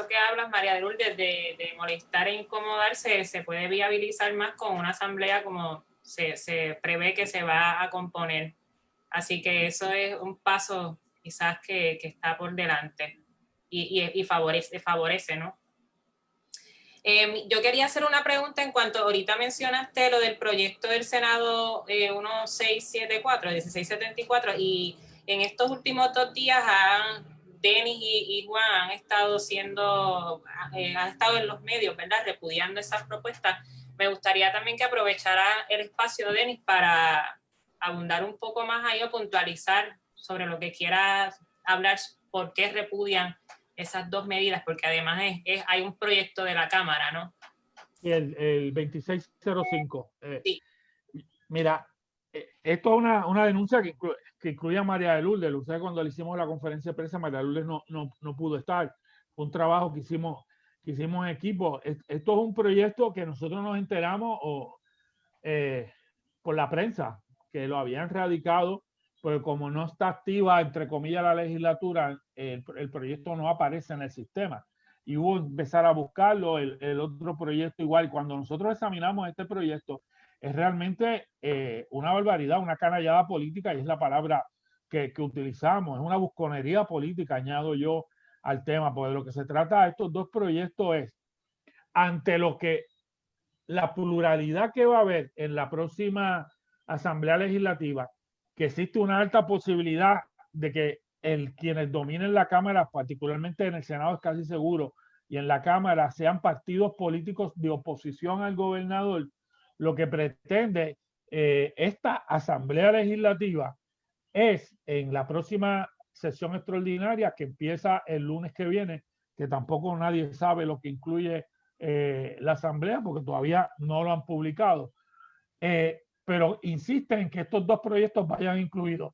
que hablas, María de Lourdes, de molestar e incomodarse, se puede viabilizar más con una asamblea como se prevé que se va a componer. Así que eso es un paso quizás que está por delante y favorece, ¿no? Yo quería hacer una pregunta en cuanto ahorita mencionaste lo del proyecto del Senado 1674 y en estos últimos 2 días Denis y Juan han estado en los medios, ¿verdad? Repudiando esas propuestas. Me gustaría también que aprovechara el espacio, Denis, para abundar un poco más ahí o puntualizar sobre lo que quiera hablar, por qué repudian esas 2 medidas, porque además hay un proyecto de la Cámara, ¿no? El 2605. Sí. Mira, esto es una denuncia que incluye a María de Lourdes. Usted, cuando le hicimos la conferencia de prensa, María de Lourdes no pudo estar. Fue un trabajo que hicimos en equipo. Esto es un proyecto que nosotros nos enteramos por la prensa, que lo habían radicado, pues como no está activa, entre comillas, la legislatura, el proyecto no aparece en el sistema. Y hubo que empezar a buscarlo, el otro proyecto igual. Y cuando nosotros examinamos este proyecto, es realmente una barbaridad, una canallada política, y es la palabra que utilizamos. Es una busconería política, añado yo al tema, porque de lo que se trata de estos 2 proyectos es, ante lo que la pluralidad que va a haber en la próxima Asamblea Legislativa, que existe una alta posibilidad de que quienes dominen la Cámara, particularmente en el Senado es casi seguro, y en la Cámara sean partidos políticos de oposición al gobernador, lo que pretende esta Asamblea Legislativa es, en la próxima sesión extraordinaria que empieza el lunes que viene, que tampoco nadie sabe lo que incluye la Asamblea porque todavía no lo han publicado, pero insisten en que estos 2 proyectos vayan incluidos.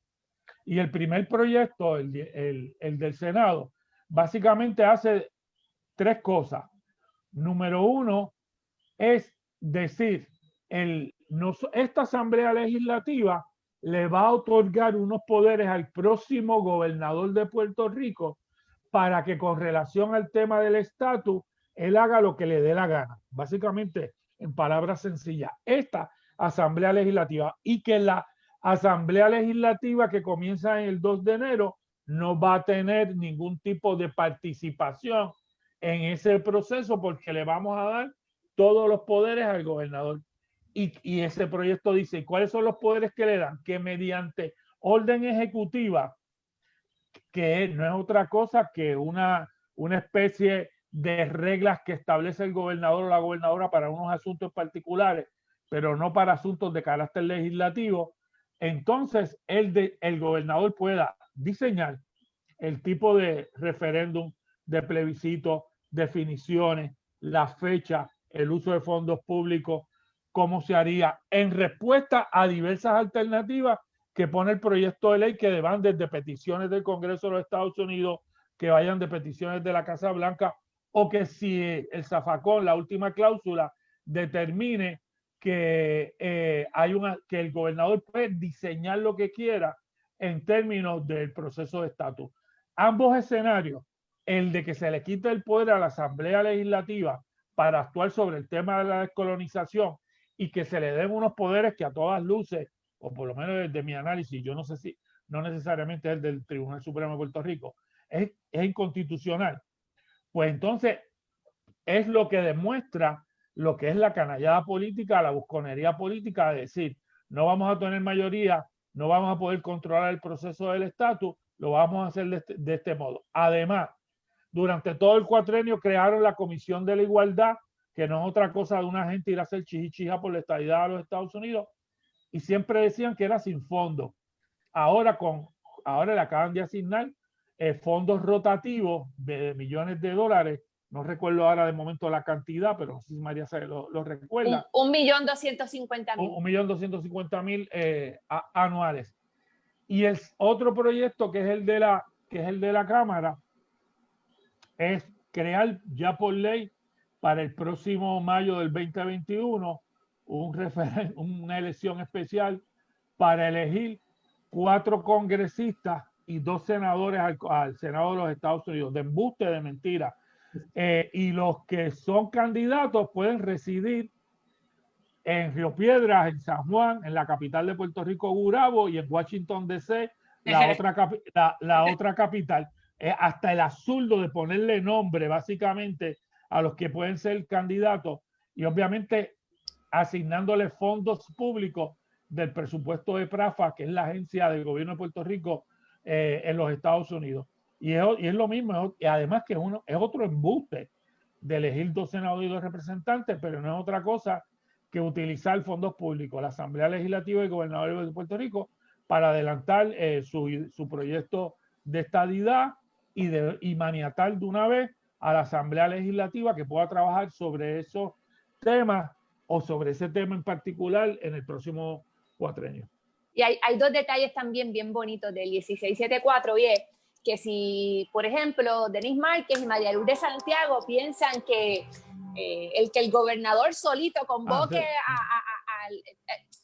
Y el primer proyecto, el del Senado, básicamente hace 3 cosas. Número 1 es decir, esta Asamblea Legislativa le va a otorgar unos poderes al próximo gobernador de Puerto Rico para que, con relación al tema del estatus, él haga lo que le dé la gana. Básicamente, en palabras sencillas, esta Asamblea Legislativa, y que la Asamblea Legislativa que comienza en el 2 de enero no va a tener ningún tipo de participación en ese proceso, porque le vamos a dar todos los poderes al gobernador. Y ese proyecto dice, ¿cuáles son los poderes que le dan? Que mediante orden ejecutiva, que no es otra cosa que una especie de reglas que establece el gobernador o la gobernadora para unos asuntos particulares, pero no para asuntos de carácter legislativo, entonces el gobernador pueda diseñar el tipo de referéndum, de plebiscito, definiciones, la fecha, el uso de fondos públicos, cómo se haría en respuesta a diversas alternativas que pone el proyecto de ley, que van desde peticiones del Congreso de los Estados Unidos, que vayan de peticiones de la Casa Blanca, o que si el zafacón, la última cláusula, determine que, que el gobernador puede diseñar lo que quiera en términos del proceso de estatus. Ambos escenarios, el de que se le quite el poder a la Asamblea Legislativa para actuar sobre el tema de la descolonización y que se le den unos poderes que a todas luces, o por lo menos desde mi análisis, yo no sé si, no necesariamente es del Tribunal Supremo de Puerto Rico, es inconstitucional. Pues entonces es lo que demuestra lo que es la canallada política, la busconería política, de decir, no vamos a tener mayoría, no vamos a poder controlar el proceso del estatus, lo vamos a hacer de este modo. Además, durante todo el cuatrenio crearon la Comisión de la Igualdad, que no es otra cosa de una gente ir a hacer chichichija por la estadidad a los Estados Unidos, y siempre decían que era sin fondo. Ahora le acaban de asignar fondos rotativos de millones de dólares. No recuerdo ahora de momento la cantidad, pero si María lo recuerda. 1.250.000. 1.250.000 anuales. Y el otro proyecto, que es el de la Cámara, es crear ya por ley para el próximo mayo del 2021 una elección especial para elegir 4 congresistas y 2 senadores al Senado de los Estados Unidos, de embuste, de mentira. Y los que son candidatos pueden residir en Río Piedras, en San Juan, en la capital de Puerto Rico, Gurabo, y en Washington, D.C., la otra capital. Hasta el absurdo de ponerle nombre, básicamente, a los que pueden ser candidatos, y obviamente asignándole fondos públicos del presupuesto de PRAFA, que es la agencia del gobierno de Puerto Rico en los Estados Unidos. Y es lo mismo, y además que es otro embuste de elegir 2 senadores y 2 representantes, pero no es otra cosa que utilizar fondos públicos, la Asamblea Legislativa y el Gobernador de Puerto Rico, para adelantar su proyecto de estadidad y maniatar de una vez a la Asamblea Legislativa que pueda trabajar sobre esos temas o sobre ese tema en particular en el próximo cuatrenio. Y hay 2 detalles también bien bonitos del 1674, y es que si, por ejemplo, Denis Márquez y María Lourdes de Santiago piensan que el gobernador solito convoque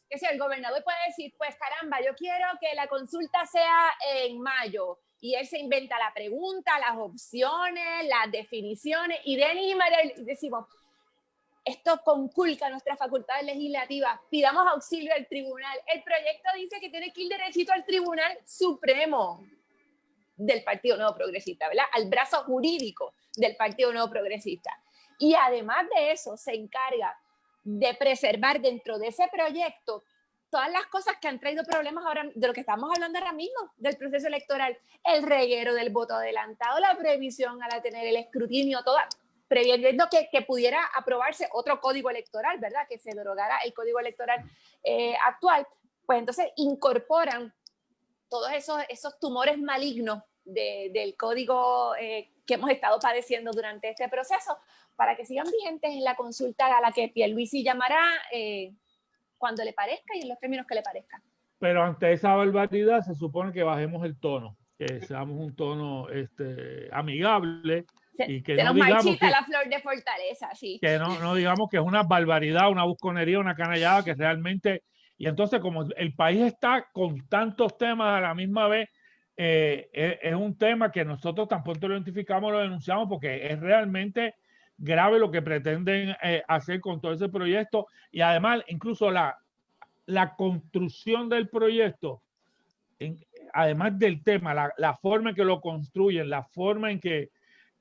que si el gobernador puede decir, pues caramba, yo quiero que la consulta sea en mayo, y él se inventa la pregunta, las opciones, las definiciones, y Denis y María decimos, esto conculca nuestras facultades legislativas, pidamos auxilio al tribunal. El proyecto dice que tiene que ir derechito al Tribunal Supremo del Partido Nuevo Progresista, ¿verdad? Al brazo jurídico del Partido Nuevo Progresista. Y además de eso, se encarga de preservar dentro de ese proyecto todas las cosas que han traído problemas ahora, de lo que estamos hablando ahora mismo, del proceso electoral, el reguero del voto adelantado, la prohibición a tener el escrutinio, toda, previendo que pudiera aprobarse otro código electoral, ¿verdad? Que se derogara el código electoral actual. Pues entonces incorporan todos esos tumores malignos del código que hemos estado padeciendo durante este proceso, para que sigan vigentes en la consulta a la que Pierluisi llamará cuando le parezca y en los términos que le parezca. Pero ante esa barbaridad se supone que bajemos el tono, que seamos un tono amigable, y que se no nos digamos marchita que, la flor de fortaleza, sí. Que no digamos que es una barbaridad, una busconería, una canallada, que realmente... Y entonces, como el país está con tantos temas a la misma vez, es un tema que nosotros tampoco lo identificamos, lo denunciamos, porque es realmente grave lo que pretenden hacer con todo ese proyecto. Y además, incluso la construcción del proyecto, además del tema, la forma en que lo construyen, la forma en que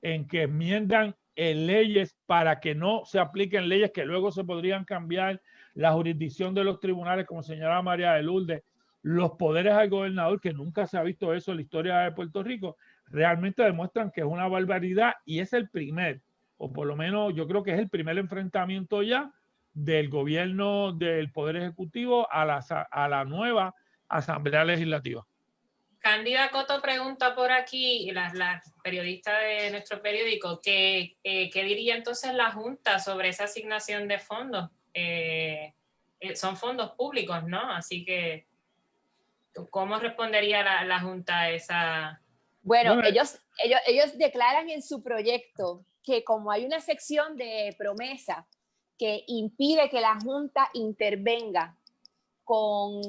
enmiendan leyes para que no se apliquen leyes que luego se podrían cambiar, la jurisdicción de los tribunales, como señalaba María de Lourdes, los poderes al gobernador, que nunca se ha visto eso en la historia de Puerto Rico, realmente demuestran que es una barbaridad, y es el primer, o por lo menos yo creo que es el primer enfrentamiento ya del gobierno del Poder Ejecutivo a la nueva Asamblea Legislativa. Cándida Coto pregunta por aquí, la periodista de nuestro periódico, ¿qué diría entonces la Junta sobre esa asignación de fondos? Son fondos públicos, ¿no? Así que, ¿cómo respondería la Junta a esa? Bueno, ellos declaran en su proyecto que como hay una sección de promesa que impide que la Junta intervenga con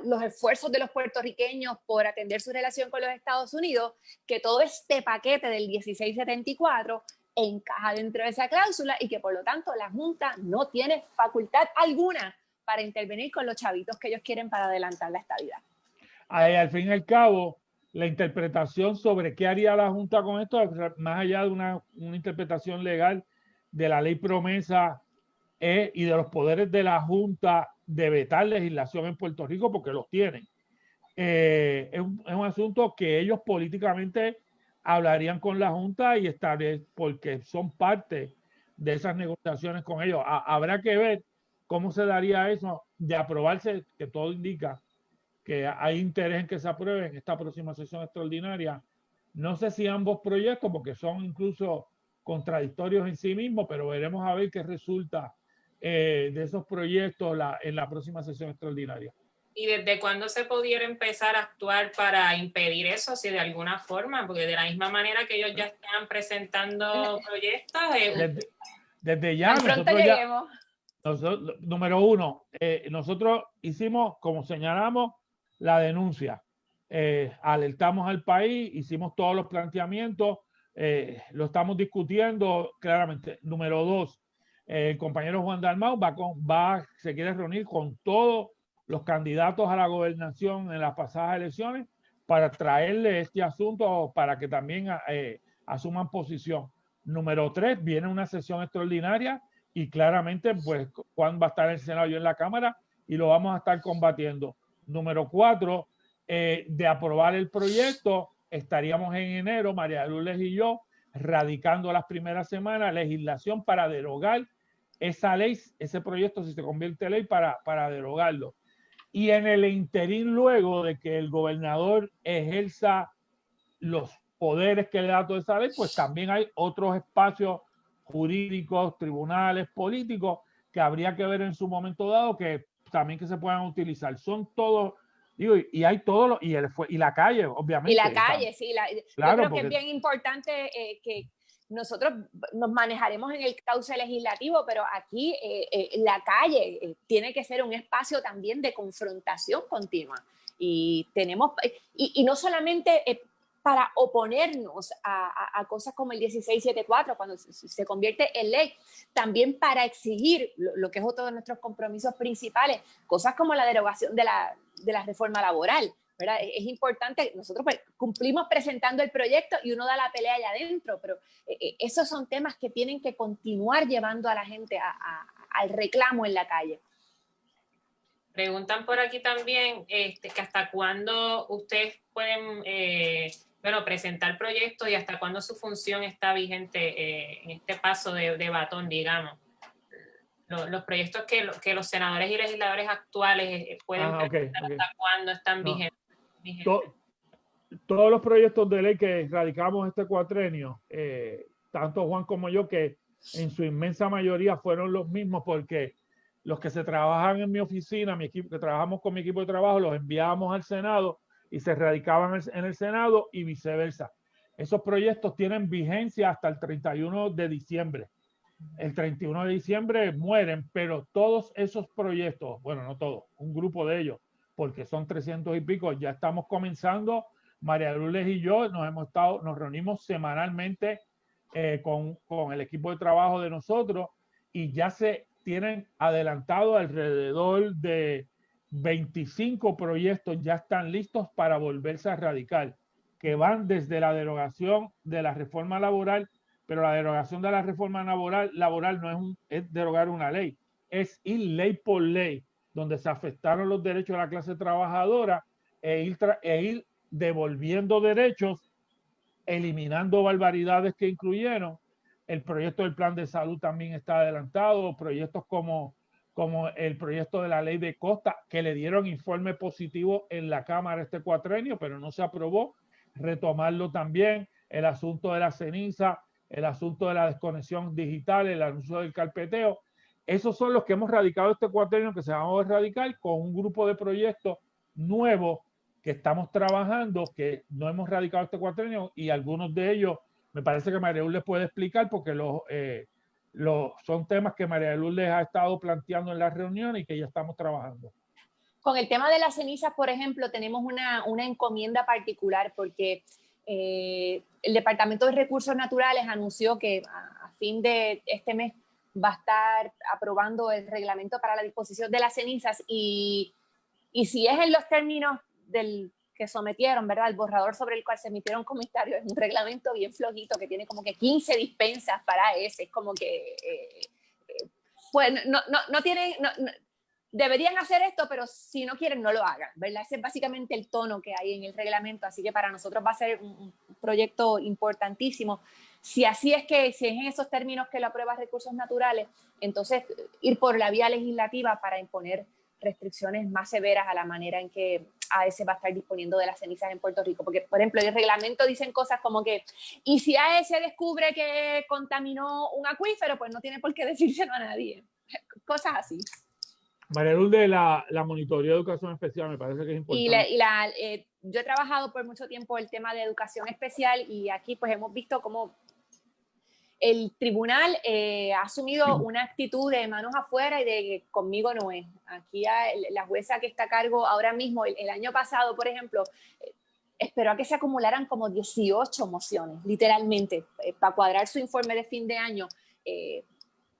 los esfuerzos de los puertorriqueños por atender su relación con los Estados Unidos, que todo este paquete del 1674 encaja dentro de esa cláusula, y que por lo tanto la Junta no tiene facultad alguna para intervenir con los chavitos que ellos quieren para adelantar la estadidad. Al fin y al cabo, la interpretación sobre qué haría la Junta con esto, más allá de una interpretación legal de la ley promesa y de los poderes de la Junta de vetar legislación en Puerto Rico, porque los tienen, es un asunto que ellos políticamente hablarían con la Junta y porque son parte de esas negociaciones con ellos. Habrá que ver cómo se daría eso de aprobarse, que todo indica que hay interés en que se apruebe en esta próxima sesión extraordinaria. No sé si ambos proyectos, porque son incluso contradictorios en sí mismos, pero veremos a ver qué resulta de esos proyectos en la próxima sesión extraordinaria. ¿Y desde cuándo se pudiera empezar a actuar para impedir eso, si de alguna forma? Porque de la misma manera que ellos ya están presentando proyectos... Desde ya, número uno, nosotros hicimos, como señalamos, la denuncia. Alertamos al país, hicimos todos los planteamientos, lo estamos discutiendo claramente. Número dos, el compañero Juan Dalmau se quiere reunir con todos los candidatos a la gobernación en las pasadas elecciones para traerle este asunto para que también asuman posición. Número 3, viene una sesión extraordinaria y claramente pues Juan va a estar en el Senado y en la Cámara y lo vamos a estar combatiendo. Número 4, de aprobar el proyecto, estaríamos en enero, María Lourdes y yo, radicando las primeras semanas legislación para derogar esa ley, ese proyecto, si se convierte en ley, para derogarlo. Y en el interín, luego de que el gobernador ejerza los poderes que le da toda esa ley, pues también hay otros espacios jurídicos, tribunales, políticos, que habría que ver en su momento dado que también que se puedan utilizar. Son todos, digo, y hay todos, y la calle, obviamente. Y la calle, sí. Claro, yo creo que es bien importante que nosotros nos manejaremos en el cauce legislativo, pero aquí la calle tiene que ser un espacio también de confrontación continua. Y tenemos, y no solamente para oponernos a cosas como el 1674, cuando se convierte en ley, también para exigir lo que es otro de nuestros compromisos principales, cosas como la derogación de la reforma laboral, ¿verdad? Es importante, nosotros pues, cumplimos presentando el proyecto y uno da la pelea allá adentro, pero esos son temas que tienen que continuar llevando a la gente al reclamo en la calle. Preguntan por aquí también que hasta cuándo ustedes pueden presentar proyectos y hasta cuándo su función está vigente en este paso de batón, digamos. Los proyectos que los senadores y legisladores actuales pueden presentar, hasta cuándo están vigentes. Todos los proyectos de ley que radicamos este cuatrenio, tanto Juan como yo, que en su inmensa mayoría fueron los mismos, porque los que se trabajan en mi oficina, mi equipo, que trabajamos con mi equipo de trabajo, los enviábamos al Senado y se radicaban en el Senado y viceversa. Esos proyectos tienen vigencia hasta el 31 de diciembre. El 31 de diciembre mueren, pero todos esos proyectos, bueno, no todos, un grupo de ellos, porque son 300 y pico, ya estamos comenzando. María Lourdes y yo nos reunimos semanalmente con el equipo de trabajo de nosotros y ya se tienen adelantado alrededor de 25 proyectos, ya están listos para volverse a radicar, que van desde la derogación de la reforma laboral, pero la derogación de la reforma laboral no es derogar una ley, es ir ley por ley, donde se afectaron los derechos de la clase trabajadora e ir devolviendo derechos, eliminando barbaridades que incluyeron. El proyecto del plan de salud también está adelantado, proyectos como el proyecto de la ley de costa, que le dieron informe positivo en la Cámara este cuatrenio, pero no se aprobó, retomarlo también, el asunto de la ceniza, el asunto de la desconexión digital, el anuncio del carpeteo. Esos son los que hemos radicado este cuatrenio, que se vamos a radicar con un grupo de proyectos nuevos que estamos trabajando, que no hemos radicado este cuatrenio, y algunos de ellos me parece que María Lourdes puede explicar, porque son temas que María Lourdes ha estado planteando en la reunión y que ya estamos trabajando. Con el tema de las cenizas, por ejemplo, tenemos una encomienda particular, porque el Departamento de Recursos Naturales anunció que a fin de este mes va a estar aprobando el reglamento para la disposición de las cenizas, y si es en los términos del que sometieron, ¿verdad? El borrador sobre el cual se emitieron comentarios, es un reglamento bien flojito que tiene como que 15 dispensas para ese, es como que pues no tienen, deberían hacer esto, pero si no quieren no lo hagan, ¿verdad? Ese es básicamente el tono que hay en el reglamento, así que para nosotros va a ser un proyecto importantísimo. Si así es que, si es en esos términos que lo aprueba Recursos Naturales, entonces ir por la vía legislativa para imponer restricciones más severas a la manera en que AES va a estar disponiendo de las cenizas en Puerto Rico. Porque, por ejemplo, en el reglamento dicen cosas como que, y si AES descubre que contaminó un acuífero, pues no tiene por qué decírselo a nadie. Cosas así. María Lourdes, la monitoría de educación especial me parece que es importante. Yo he trabajado por mucho tiempo el tema de educación especial, y aquí pues hemos visto cómo el tribunal ha asumido una actitud de manos afuera y de que conmigo no es. Aquí la jueza que está a cargo ahora mismo, el año pasado, por ejemplo, esperó a que se acumularan como 18 mociones, literalmente, para cuadrar su informe de fin de año.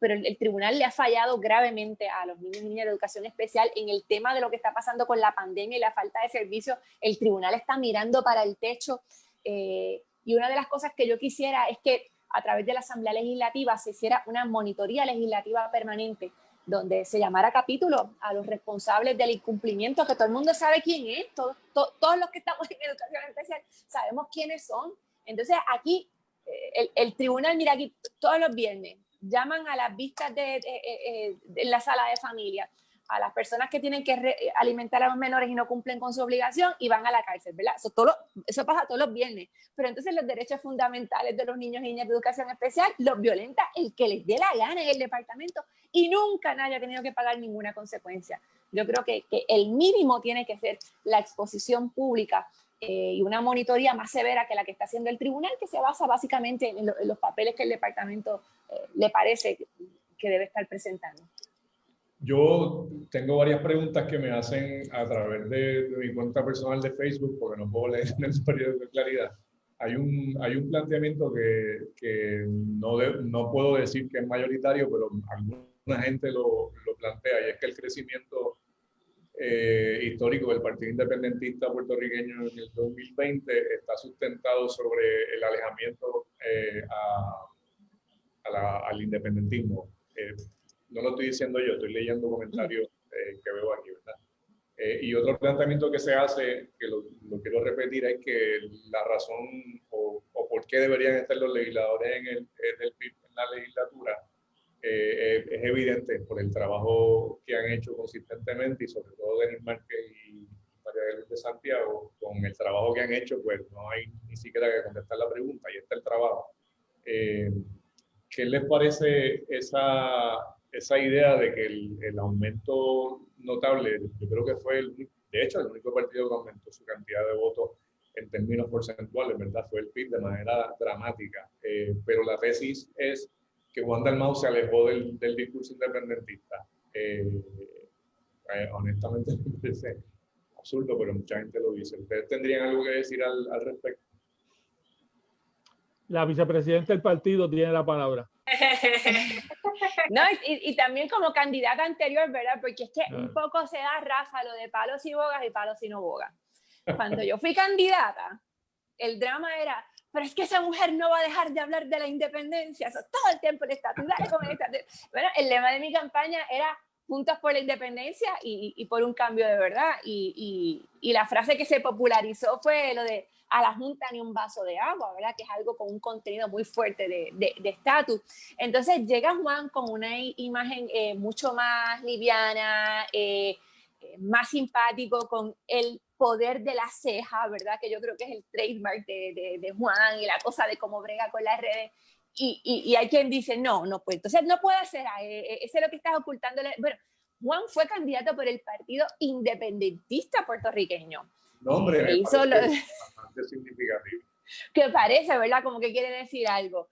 pero el tribunal le ha fallado gravemente a los niños y niñas de educación especial en el tema de lo que está pasando con la pandemia y la falta de servicios. El tribunal está mirando para el techo, y una de las cosas que yo quisiera es que a través de la Asamblea Legislativa se hiciera una monitoría legislativa permanente, donde se llamara capítulo a los responsables del incumplimiento, que todo el mundo sabe quién es, todos los que estamos en educación especial sabemos quiénes son. Entonces aquí el tribunal, mira, aquí todos los viernes llaman a las vistas en la sala de familia a las personas que tienen que alimentar a los menores y no cumplen con su obligación y van a la cárcel, ¿verdad? Eso pasa todos los viernes. Pero entonces los derechos fundamentales de los niños y niñas de educación especial los violenta el que les dé la gana en el departamento y nunca nadie ha tenido que pagar ninguna consecuencia. Yo creo que el mínimo tiene que ser la exposición pública y una monitoría más severa que la que está haciendo el tribunal, que se basa básicamente en los papeles que el departamento le parece que debe estar presentando. Yo tengo varias preguntas que me hacen a través de mi cuenta personal de Facebook, porque no puedo leer en el periódico de Claridad. Hay un planteamiento que no puedo decir que es mayoritario, pero alguna gente lo plantea, y es que el crecimiento histórico del Partido Independentista puertorriqueño en el 2020 está sustentado sobre el alejamiento al independentismo. No lo estoy diciendo yo, estoy leyendo comentarios que veo aquí, ¿verdad? Y otro planteamiento que se hace, que lo quiero repetir, es que la razón o por qué deberían estar los legisladores del PIB en la legislatura es evidente por el trabajo que han hecho consistentemente, y sobre todo Denis Márquez y María de Santiago, con el trabajo que han hecho, pues no hay ni siquiera que contestar la pregunta, y está el trabajo. ¿Qué les parece esa idea de que el aumento notable, yo creo que fue de hecho el único partido que aumentó su cantidad de votos en términos porcentuales, ¿verdad? Fue el PIB de manera dramática, pero la tesis es que Juan Dalmau se alejó del discurso independentista. Honestamente me parece absurdo, pero mucha gente lo dice. ¿Ustedes tendrían algo que decir al respecto? La vicepresidenta del partido tiene la palabra. No, y también como candidata anterior, ¿verdad? Porque es que un poco se da, Rafa, lo de palos y bogas y palos y no bogas. Cuando yo fui candidata, el drama era, pero es que esa mujer no va a dejar de hablar de la independencia, eso, todo el tiempo el estatus, bueno, el lema de mi campaña era Juntos por la Independencia y por un cambio de verdad, y la frase que se popularizó fue lo de a la Junta ni un vaso de agua, ¿verdad? Que es algo con un contenido muy fuerte de estatus. Entonces llega Juan con una imagen mucho más liviana, más simpático, con el poder de la ceja, ¿verdad? Que yo creo que es el trademark de Juan, y la cosa de cómo brega con las redes. Y hay quien dice, no, pues entonces no puede ser, ese es lo que estás ocultándole. Bueno, Juan fue candidato por el Partido Independentista puertorriqueño. No, hombre, me hizo parece bastante significativo. Que parece, ¿verdad? Como que quiere decir algo.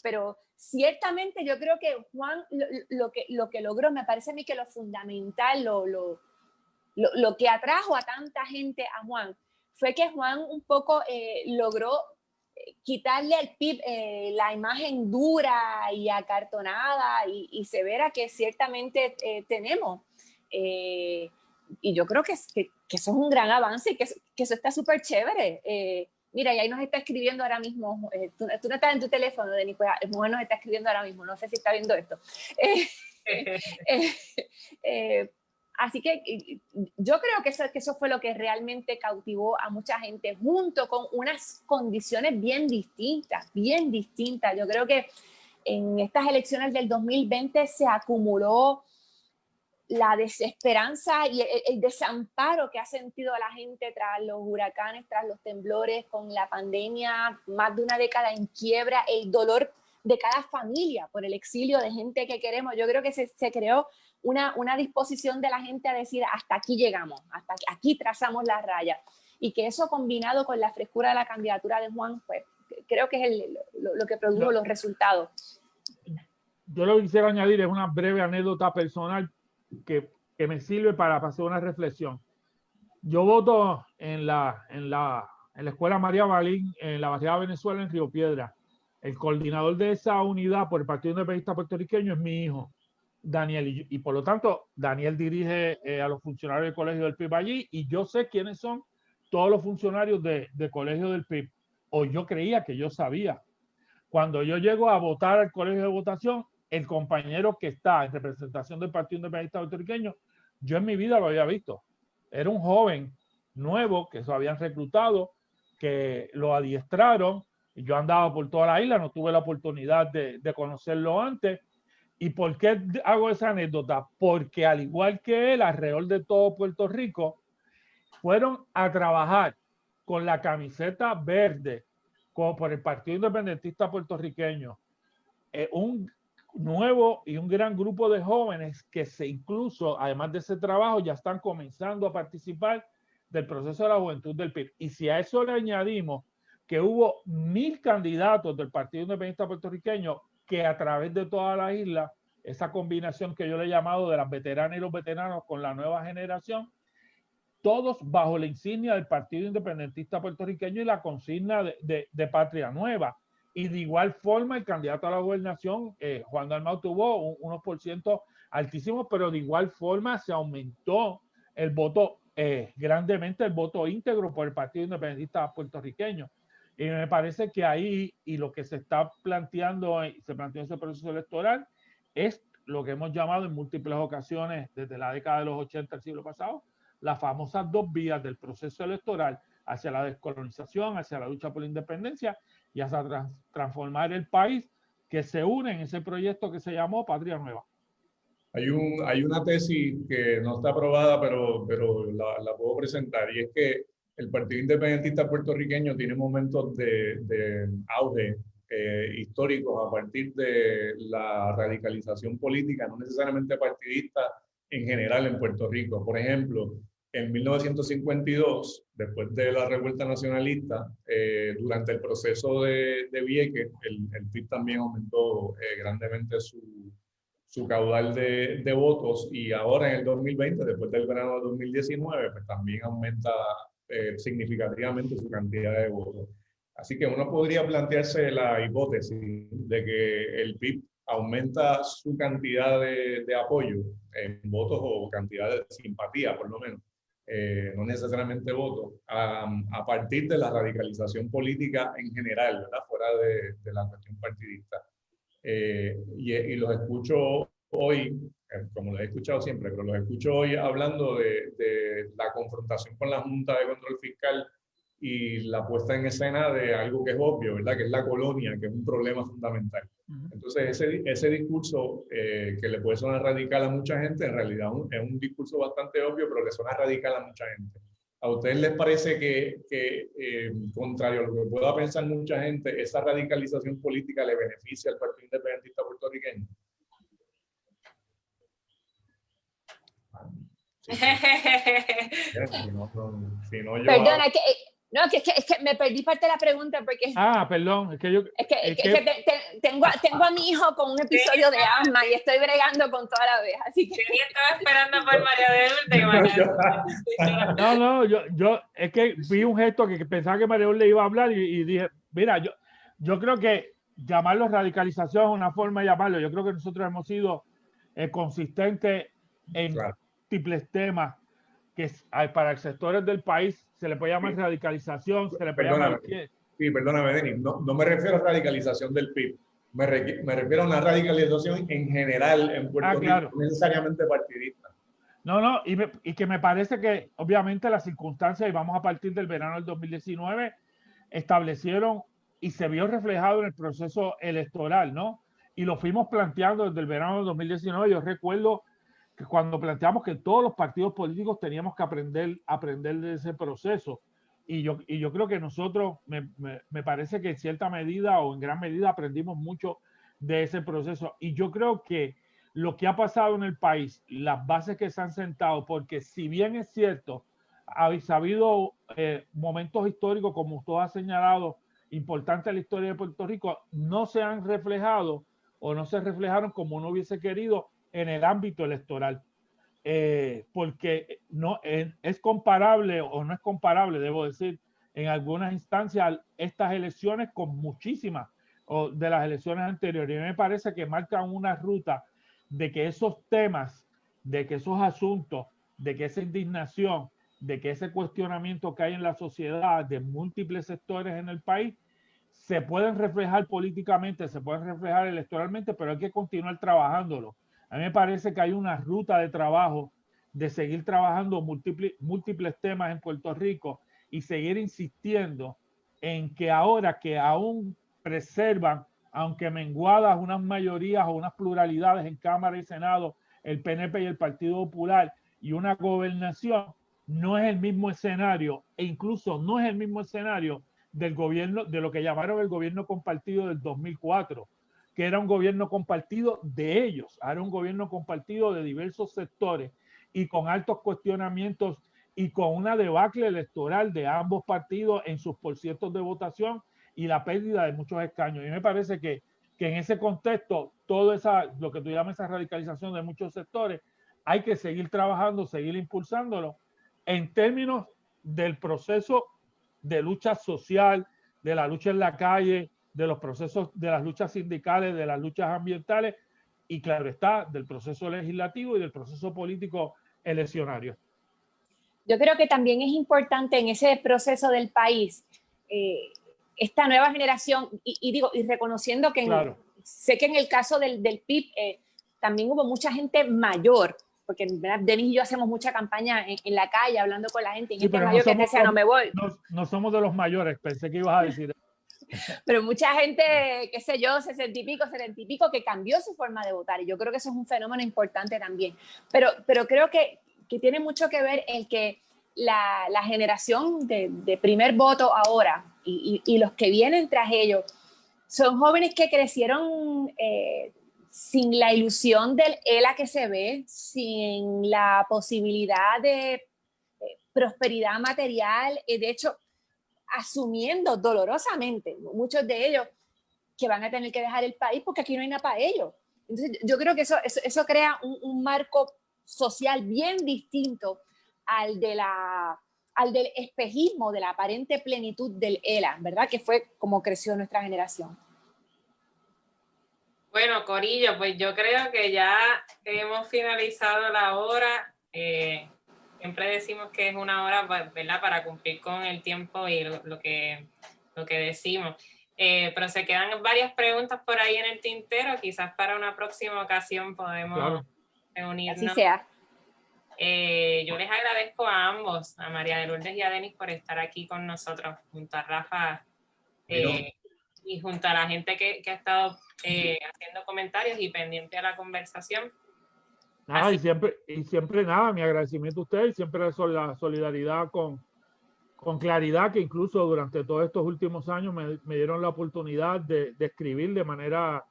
Pero ciertamente yo creo que Juan lo que logró, me parece a mí que lo fundamental, lo que atrajo a tanta gente a Juan, fue que Juan un poco logró quitarle al PIB la imagen dura y acartonada y severa que ciertamente tenemos. Y yo creo que eso es un gran avance y que eso está súper chévere. Mira, y ahí nos está escribiendo ahora mismo, tú no estás en tu teléfono, Denis, pues Juan nos está escribiendo ahora mismo, no sé si está viendo esto. Así que yo creo que eso fue lo que realmente cautivó a mucha gente, junto con unas condiciones bien distintas. Yo creo que en estas elecciones del 2020 se acumuló la desesperanza y el desamparo que ha sentido la gente tras los huracanes, tras los temblores, con la pandemia, más de una década en quiebra, el dolor de cada familia por el exilio de gente que queremos. Yo creo que se creó una disposición de la gente a decir, hasta aquí llegamos, hasta aquí trazamos la raya. Y que eso, combinado con la frescura de la candidatura de Juan, pues creo que es lo que produjo los resultados. Yo lo que quisiera añadir es una breve anécdota personal que me sirve para hacer una reflexión. Yo voto en la Escuela María Balín, en la Barriada Venezuela, en Río Piedra. El coordinador de esa unidad por el Partido Independentista Puertorriqueño es mi hijo, Daniel, y por lo tanto, Daniel dirige a los funcionarios del colegio del PIB allí, y yo sé quiénes son todos los funcionarios de colegio del PIB, o yo creía que yo sabía. Cuando yo llego a votar al colegio de votación, el compañero que está en representación del Partido Independentista Puertorriqueño, yo en mi vida lo había visto. Era un joven nuevo que se habían reclutado, que lo adiestraron, y yo andaba por toda la isla, no tuve la oportunidad de conocerlo antes. ¿Y por qué hago esa anécdota? Porque al igual que él, alrededor de todo Puerto Rico, fueron a trabajar con la camiseta verde, como por el Partido Independentista Puertorriqueño, un nuevo y un gran grupo de jóvenes que se incluso, además de ese trabajo, ya están comenzando a participar del proceso de la juventud del PIB. Y si a eso le añadimos que hubo 1000 candidatos del Partido Independentista Puertorriqueño que a través de toda la isla, esa combinación que yo le he llamado de las veteranas y los veteranos con la nueva generación, todos bajo la insignia del Partido Independentista Puertorriqueño y la consigna de Patria Nueva. Y de igual forma el candidato a la gobernación, Juan Dalmau, tuvo unos % altísimos, pero de igual forma se aumentó el voto grandemente, el voto íntegro por el Partido Independentista Puertorriqueño. Y me parece que ahí, y lo que se está planteando, se planteó en ese proceso electoral, es lo que hemos llamado en múltiples ocasiones desde la década de los 80 del siglo pasado, las famosas 2 vías del proceso electoral hacia la descolonización, hacia la lucha por la independencia y hacia transformar el país, que se une en ese proyecto que se llamó Patria Nueva. Hay una tesis que no está aprobada, pero la puedo presentar, y es que el Partido Independentista Puertorriqueño tiene momentos de auge históricos a partir de la radicalización política, no necesariamente partidista, en general en Puerto Rico. Por ejemplo, en 1952, después de la revuelta nacionalista, durante el proceso de Vieques, el PIB también aumentó grandemente su caudal de votos, y ahora en el 2020, después del verano de 2019, pues también aumenta significativamente su cantidad de votos. Así que uno podría plantearse la hipótesis de que el PIB aumenta su cantidad de apoyo en votos o cantidad de simpatía, por lo menos, no necesariamente votos, a partir de la radicalización política en general, ¿verdad? Fuera de la cuestión partidista. Y los escucho hoy, como los he escuchado siempre, pero los escucho hoy hablando de la confrontación con la Junta de Control Fiscal y la puesta en escena de algo que es obvio, ¿verdad? Que es la colonia, que es un problema fundamental. Entonces, ese discurso que le puede sonar radical a mucha gente, en realidad es un discurso bastante obvio, pero le suena radical a mucha gente. ¿A ustedes les parece que contrario a lo que pueda pensar mucha gente, esa radicalización política le beneficia al Partido Independentista Puertorriqueño? Perdona, es que me perdí parte de la pregunta porque... Perdón, es que tengo a mi hijo con un episodio de asma y estoy bregando con toda la vez, así que... Yo estaba esperando por María de Lourdes. No, yo es que vi un gesto que pensaba que María Lourdes le iba a hablar y dije, mira, yo creo que llamarlo radicalización es una forma de llamarlo. Yo creo que nosotros hemos sido consistentes en múltiples temas que para sectores del país se le puede llamar radicalización, se le puede llamar... Sí, perdóname, Denis, no me refiero a radicalización del PIB, me refiero a una radicalización en general en Puerto Rico, no necesariamente partidista. No, y que me parece que obviamente las circunstancias, y vamos a partir del verano del 2019, establecieron y se vio reflejado en el proceso electoral, ¿no? Y lo fuimos planteando desde el verano del 2019. Yo recuerdo que cuando planteamos que todos los partidos políticos teníamos que aprender de ese proceso. Y yo creo que nosotros, me parece que en cierta medida o en gran medida aprendimos mucho de ese proceso. Y yo creo que lo que ha pasado en el país, las bases que se han sentado, porque si bien es cierto, ha habido momentos históricos, como usted ha señalado, importantes en la historia de Puerto Rico, no se han reflejado o no se reflejaron como uno hubiese querido en el ámbito electoral. Porque no es comparable o no es comparable, debo decir, en algunas instancias estas elecciones con muchísimas o de las elecciones anteriores. Y me parece que marcan una ruta de que esos temas, de que esos asuntos, de que esa indignación, de que ese cuestionamiento que hay en la sociedad de múltiples sectores en el país, se pueden reflejar políticamente, se pueden reflejar electoralmente, pero hay que continuar trabajándolo. A mí me parece que hay una ruta de trabajo de seguir trabajando múltiples temas en Puerto Rico y seguir insistiendo en que ahora que aún preservan, aunque menguadas unas mayorías o unas pluralidades en Cámara y Senado, el PNP y el Partido Popular, y una gobernación, no es el mismo escenario, e incluso no es el mismo escenario del gobierno, de lo que llamaron el gobierno compartido del 2004, que era un gobierno compartido de ellos, ahora un gobierno compartido de diversos sectores y con altos cuestionamientos y con una debacle electoral de ambos partidos en sus porcientos de votación y la pérdida de muchos escaños. Y me parece que en ese contexto, todo lo que tú llamas esa radicalización de muchos sectores, hay que seguir trabajando, seguir impulsándolo en términos del proceso de lucha social, de la lucha en la calle, de los procesos de las luchas sindicales, de las luchas ambientales y, claro está, del proceso legislativo y del proceso político eleccionario. Yo creo que también es importante en ese proceso del país esta nueva generación y reconociendo que claro. sé que en el caso del PIB también hubo mucha gente mayor, porque Denis y yo hacemos mucha campaña en la calle hablando con la gente y gente mayor que decía no me voy. No somos de los mayores, pensé que ibas a decir. Pero mucha gente, qué sé yo, 60 y pico, 70 y pico, que cambió su forma de votar y yo creo que eso es un fenómeno importante también. Pero creo que tiene mucho que ver el que la generación de primer voto ahora y los que vienen tras ellos son jóvenes que crecieron sin la ilusión del ELA que se ve, sin la posibilidad de prosperidad material, de hecho, asumiendo dolorosamente, muchos de ellos, que van a tener que dejar el país porque aquí no hay nada para ellos. Entonces, yo creo que eso crea un marco social bien distinto al del espejismo, de la aparente plenitud del ELA, ¿verdad? Que fue como creció nuestra generación. Bueno, Corillo, pues yo creo que ya hemos finalizado la hora. Siempre decimos que es una hora, ¿verdad?, para cumplir con el tiempo y lo que decimos. Pero se quedan varias preguntas por ahí en el tintero. Quizás para una próxima ocasión podemos reunirnos. Así sea. Yo les agradezco a ambos, a María de Lourdes y a Denis, por estar aquí con nosotros, junto a Rafa y junto a la gente que ha estado haciendo comentarios y pendiente a la conversación. Nada, y siempre nada, mi agradecimiento a ustedes, siempre la solidaridad con Claridad, que incluso durante todos estos últimos años me dieron la oportunidad de escribir de manera,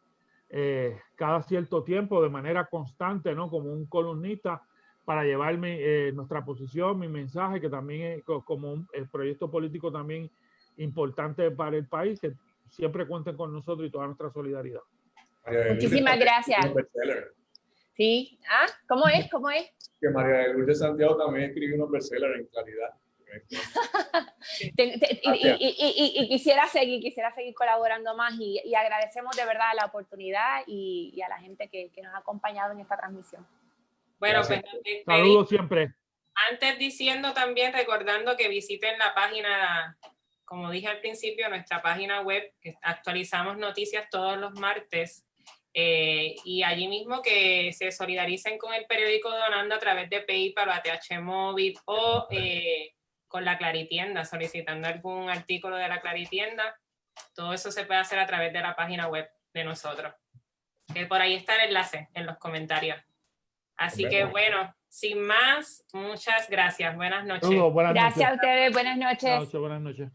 cada cierto tiempo, de manera constante, ¿no? Como un columnista, para llevarme nuestra posición, mi mensaje, que también es como un proyecto político también importante para el país, que siempre cuenten con nosotros y toda nuestra solidaridad. Muchísimas gracias. Sí. ¿Ah? ¿Cómo es? Que María de Lourdes Santiago también escribió unos bestsellers en Claridad. Y quisiera seguir colaborando más y agradecemos de verdad la oportunidad y a la gente que nos ha acompañado en esta transmisión. Bueno, pues saludos siempre. Antes diciendo también, recordando que visiten la página, como dije al principio, nuestra página web, que actualizamos noticias todos los martes, y allí mismo que se solidaricen con el periódico donando a través de PayPal o ATH Móvil o con la Claritienda, solicitando algún artículo de la Claritienda. Todo eso se puede hacer a través de la página web de nosotros. Que por ahí está el enlace en los comentarios. Así que bueno, sin más, muchas gracias. Buenas noches. Buenas gracias noches. a ustedes, buenas noches. Buenas noches.